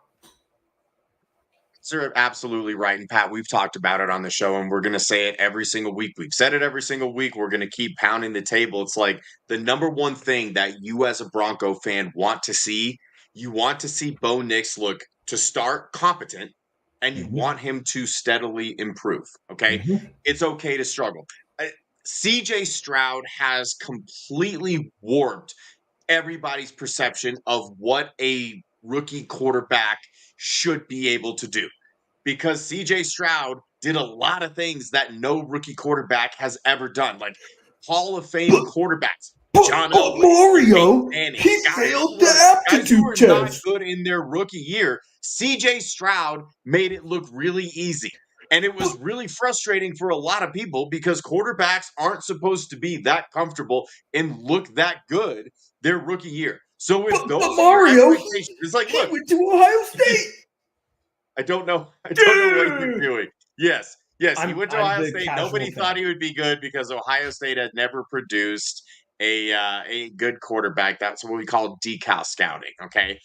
You're absolutely right. And Pat, we've talked about it on the show, and we're going to say it every single week. We've said it every single week. We're going to keep pounding the table. It's like the number one thing that you as a Bronco fan want to see. You want to see Bo Nix look, to start, competent, and you want him to steadily improve. Okay? It's okay to struggle. CJ Stroud has completely warped everybody's perception of what a rookie quarterback should be able to do, because CJ Stroud did a lot of things that no rookie quarterback has ever done, like Hall of Fame quarterbacks. John Elway, Mario, he failed the aptitude test. Not good in their rookie year. CJ Stroud made it look really easy. And it was really frustrating for a lot of people because quarterbacks aren't supposed to be that comfortable and look that good their rookie year. So if those Mario, it's like, look, he went to Ohio State. I don't know what you're doing. Yes, he went to Ohio State. Nobody thought he would be good because Ohio State had never produced a good quarterback. That's what we call decal scouting. Okay.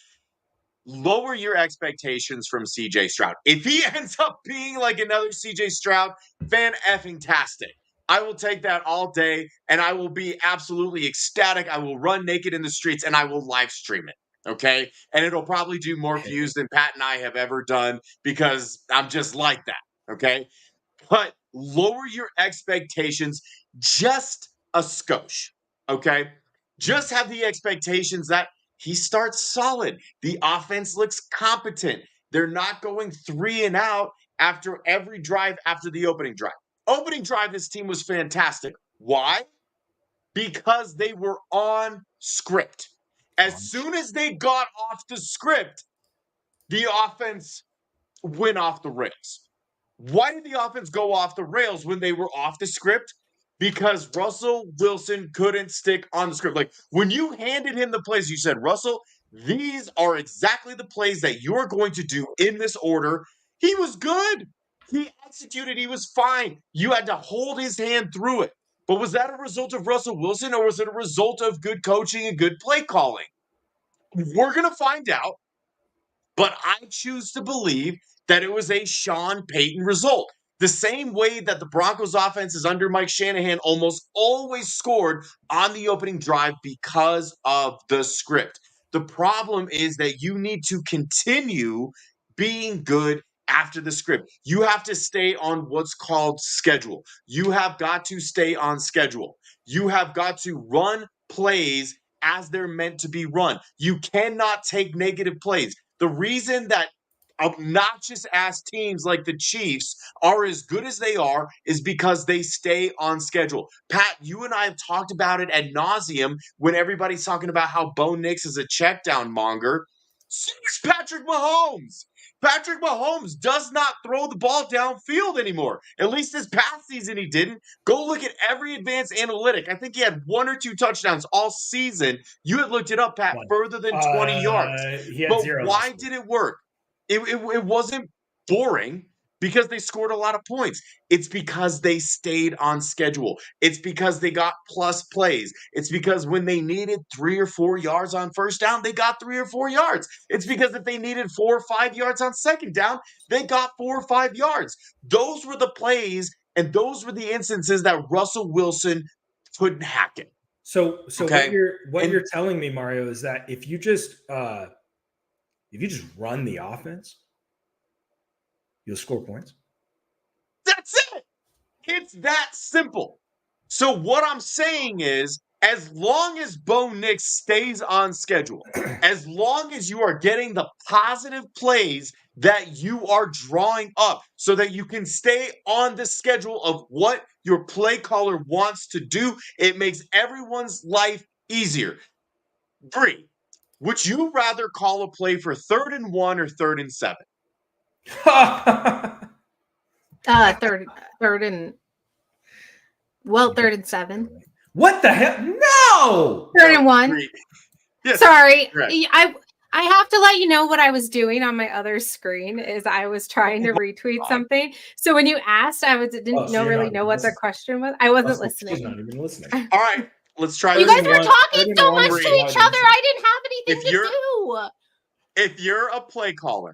Lower your expectations from CJ Stroud. If he ends up being like another CJ Stroud, fan-effing-tastic. I will take that all day, and I will be absolutely ecstatic. I will run naked in the streets, and I will live stream it, okay? And it'll probably do more views than Pat and I have ever done because I'm just like that, okay? But lower your expectations just a skosh, okay? Just have the expectations that he starts solid. The offense looks competent. They're not going 3 and out after every drive after the opening drive. Opening drive, this team was fantastic. Why? Because they were on script. As soon as they got off the script, the offense went off the rails. Why did the offense go off the rails when they were off the script? Because Russell Wilson couldn't stick on the script. Like, when you handed him the plays, you said, Russell, these are exactly the plays that you're going to do in this order. He was good. He executed. He was fine. You had to hold his hand through it. But was that a result of Russell Wilson, or was it a result of good coaching and good play calling? We're going to find out. But I choose to believe that it was a Sean Payton result. The same way that the Broncos offense is under Mike Shanahan almost always scored on the opening drive because of the script. The problem is that you need to continue being good after the script. You have to stay on what's called schedule. You have got to stay on schedule. You have got to run plays as they're meant to be run. You cannot take negative plays. The reason that obnoxious ass teams like the Chiefs are as good as they are is because they stay on schedule. Pat, you and I have talked about it ad nauseum when everybody's talking about how Bo Nix is a check down monger. So is Patrick Mahomes. Patrick Mahomes does not throw the ball downfield anymore. At least this past season he didn't. Go look at every advanced analytic. I think he had 1 or 2 touchdowns all season. You had looked it up, Pat, further than 20 yards. But why did it work? It wasn't boring because they scored a lot of points. It's because they stayed on schedule. It's because they got plus plays. It's because when they needed 3 or 4 yards on first down, they got 3 or 4 yards. It's because if they needed 4 or 5 yards on second down, they got 4 or 5 yards. Those were the plays, and those were the instances that Russell Wilson couldn't hack it. So okay? what you're telling me, Mario, is that if you just run the offense, you'll score points. That's it. It's that simple. So what I'm saying is, as long as Bo Nix stays on schedule, as long as you are getting the positive plays that you are drawing up so that you can stay on the schedule of what your play caller wants to do, it makes everyone's life easier. Brie, would you rather call a play for 3rd and 1 or 3rd and 7? Third and 7. What the hell? No! 3rd and 1. Yes, sorry. correct. I have to let you know what I was doing on my other screen is I was trying to retweet something. So when you asked, I didn't really know what the question was. I wasn't listening. She's not even listening. All right, let's try. You guys were talking so much to each other. I didn't have anything to do. If you're a play caller,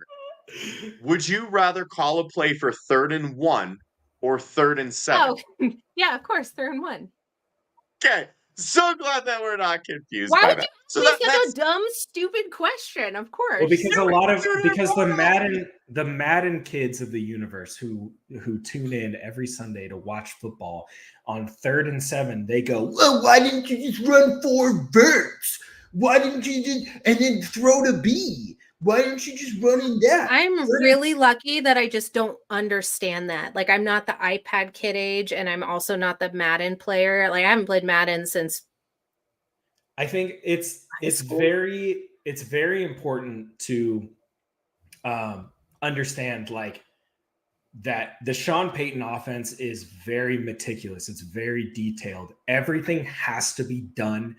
would you rather call a play for 3rd and 1 or 3rd and 7? Oh, yeah, of course, 3rd and 1. Okay, so glad that we're not confused. Why by would that. you ask such a dumb, stupid question? Of course. Well, because the Madden kids of the universe who tune in every Sunday to watch football on 3rd and 7, they go, "Well, why didn't you just run 4 verts? Why didn't you just and then throw to B? Why didn't you just run in that?" I'm really lucky that I just don't understand that. Like, I'm not the iPad kid age, and I'm also not the Madden player. Like, I haven't played Madden since. I think it's very important to understand like that the Sean Payton offense is very meticulous. It's very detailed. Everything has to be done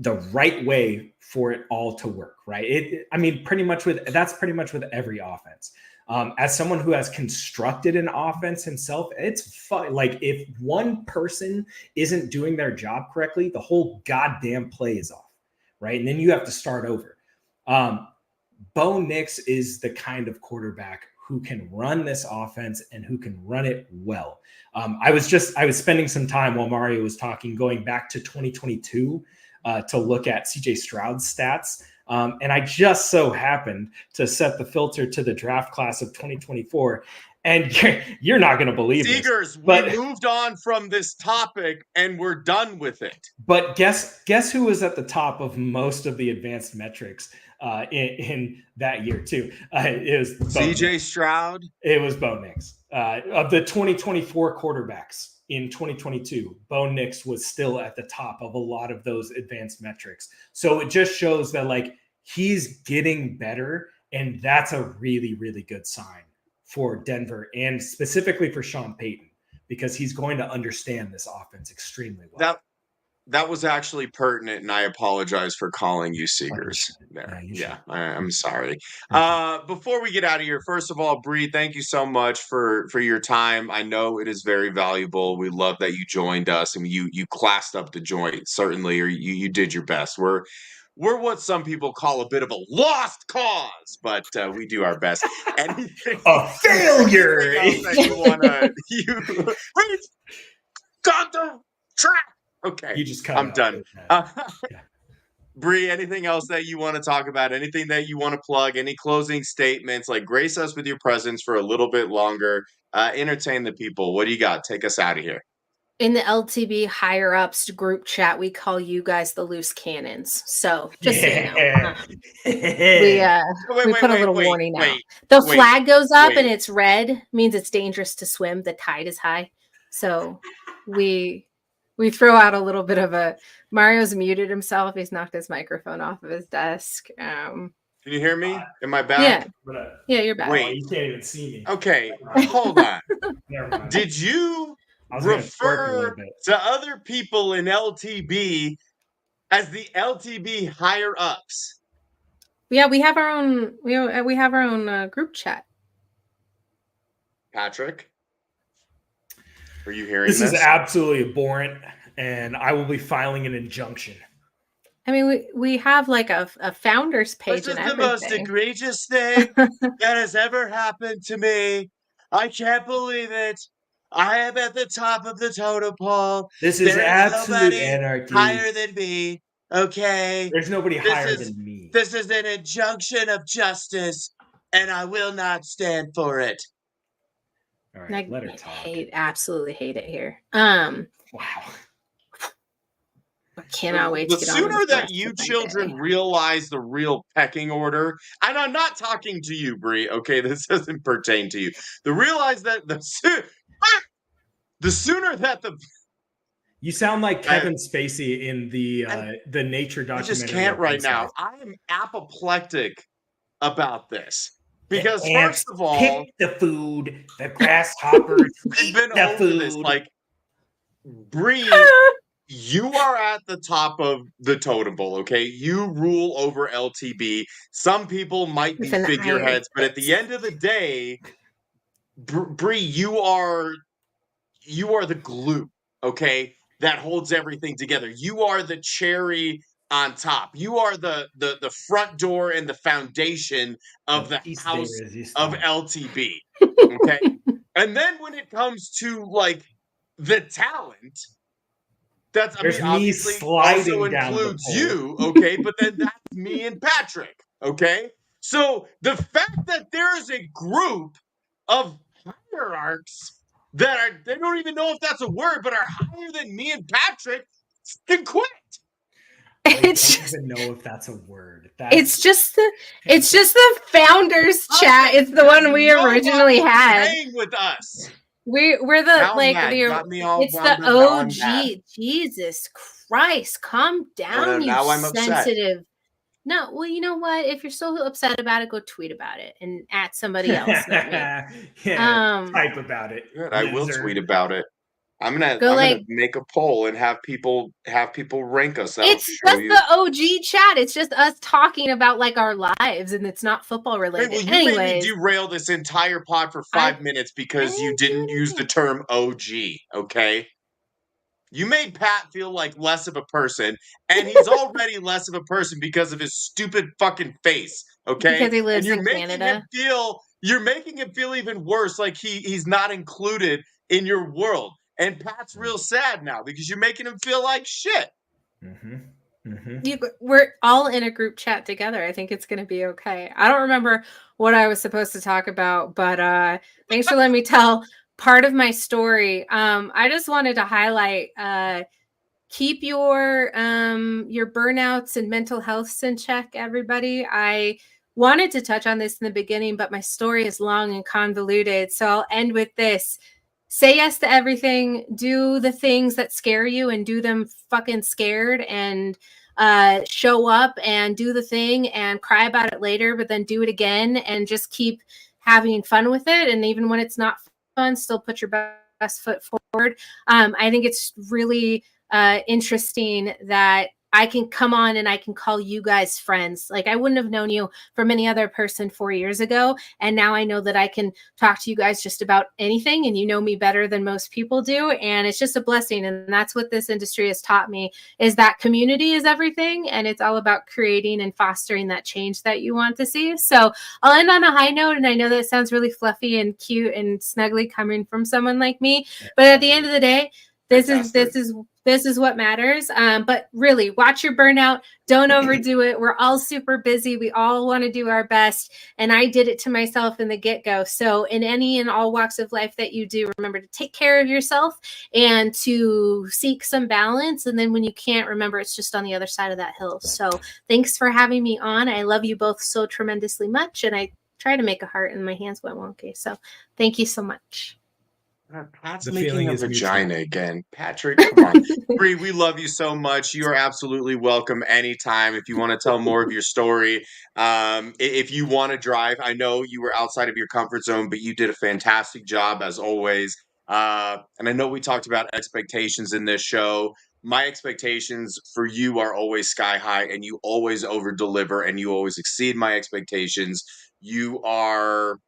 the right way for it all to work, right? Pretty much with every offense. As someone who has constructed an offense himself, it's fun. Like if one person isn't doing their job correctly, the whole goddamn play is off, right? And then you have to start over. Bo Nix is the kind of quarterback who can run this offense and who can run it well. I was spending some time while Mario was talking, going back to 2022 to look at CJ Stroud's stats. And I just so happened to set the filter to the draft class of 2024. And you're not going to believe Seegers, this. But we moved on from this topic and we're done with it. But guess who was at the top of most of the advanced metrics in that year too? It was CJ Stroud. It was Bo Nix. Of the 2024 quarterbacks in 2022, Bo Nix was still at the top of a lot of those advanced metrics. So it just shows that like he's getting better, and that's a really, really good sign for Denver and specifically for Sean Payton, because he's going to understand this offense extremely well. That was actually pertinent, and I apologize for calling you Seegers there. I'm sorry. Before we get out of here, first of all, Brie, thank you so much for your time. I know it is very valuable. We love that you joined us, and you classed up the joint, certainly, or you did your best. We're what some people call a bit of a lost cause, but we do our best. Anything a failure. Got the track. Okay, you just I'm done. Brie, anything else that you want to talk about? Anything that you want to plug? Any closing statements? Like, grace us with your presence for a little bit longer. Entertain the people. What do you got? Take us out of here. In the LTB higher ups group chat, we call you guys the loose cannons. So just so you know, we put a little warning out. The flag goes up and it's red, means it's dangerous to swim. The tide is high, so we throw out a little bit of a. Mario's muted himself. He's knocked his microphone off of his desk. Can you hear me? Am I back? Yeah, you're back. Wait, you can't even see me. Okay, hold on. Never mind. Did you refer to other people in LTB as the LTB higher ups? Yeah, we have our own. We have our own group chat. Patrick, are you hearing this? This is absolutely abhorrent, and I will be filing an injunction. I mean, we have like a founders page. This is the most egregious thing that has ever happened to me. I can't believe it. I am at the top of the totem pole. This is absolute anarchy. Higher than me. Okay. There's nobody higher than me. This is an injunction of justice, and I will not stand for it. All right, let her talk. Absolutely hate it here. Wow. I cannot wait to get on. The sooner that you children realize the real pecking order, and I'm not talking to you, Brie, okay? This doesn't pertain to you. Realize that the sooner that the... You sound like Kevin Spacey in the nature documentary. I just can't right now. I am apoplectic about this. Because first of all... Pick the food, the grasshoppers, eat the food. This. Like, Brie... You are at the top of the totem pole, okay? You rule over LTB. Some people might be figureheads, but at the end of the day, Brie, you are the glue, okay? That holds everything together. You are the cherry on top. You are the front door and the foundation of the house of LTB, okay? And then when it comes to, like, the talent... obviously also includes you, okay? But then that's me and Patrick, okay? So the fact that there is a group of hierarchs that they don't even know if that's a word, but are higher than me and Patrick, can quit. I don't even know if that's a word. It's just the founders chat. It's the one we originally had. Playing with us. We're the it's the OG. Jesus Christ, calm down, you sensitive. No, well, you know what? If you're so upset about it, go tweet about it and at somebody else. Not me. Type about it. I will tweet about it. I'm gonna make a poll and have people rank us. It's just the OG chat. It's just us talking about like our lives, and it's not football related. Well, you made me derail this entire pod for 5 minutes because you didn't use the term OG. Okay, you made Pat feel like less of a person, and he's already less of a person because of his stupid fucking face. Okay, because he lives in Canada. You're making him feel even worse, like he's not included in your world. And Pat's real sad now because you're making him feel like shit. Mm-hmm. Mm-hmm. We're all in a group chat together. I think it's going to be okay. I don't remember what I was supposed to talk about, but thanks for letting me tell part of my story. I just wanted to highlight, keep your burnouts and mental healths in check, everybody. I wanted to touch on this in the beginning, but my story is long and convoluted. So I'll end with this. Say yes to everything. Do the things that scare you and do them fucking scared, and show up and do the thing and cry about it later, but then do it again and just keep having fun with it. And even when it's not fun, still put your best foot forward. I think it's really interesting that I can come on and I can call you guys friends. Like I wouldn't have known you from any other person 4 years ago. And now I know that I can talk to you guys just about anything, and you know me better than most people do. And it's just a blessing. And that's what this industry has taught me, is that community is everything. And it's all about creating and fostering that change that you want to see. So I'll end on a high note. And I know that it sounds really fluffy and cute and snuggly coming from someone like me, but at the end of the day, this is what matters. But really, watch your burnout. Don't overdo it. We're all super busy. We all want to do our best. And I did it to myself in the get-go. So in any and all walks of life that you do, remember to take care of yourself and to seek some balance. And then when you can't, remember it's just on the other side of that hill. So thanks for having me on. I love you both so tremendously much. And I try to make a heart and my hands went wonky. So thank you so much. Pat's The making feeling a is vagina mutual. again. Patrick, come on. Brie, we love you so much. You are absolutely welcome anytime if you want to tell more of your story. If you want to drive, I know you were outside of your comfort zone, but you did a fantastic job as always. And I know we talked about expectations in this show. My expectations for you are always sky high, and you always over deliver, and you always exceed my expectations. You are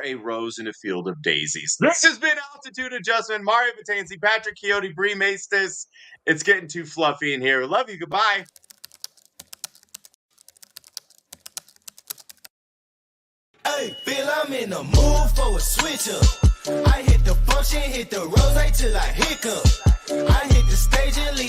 a rose in a field of daisies. This has been Altitude Adjustment. Mario Batanzi, Patrick Quixote, Bri Maestas. It's getting too fluffy in here. Love you. Goodbye. Hey, feel I'm in the mood for a switch up. I hit the function, hit the rose till I hiccup. I hit the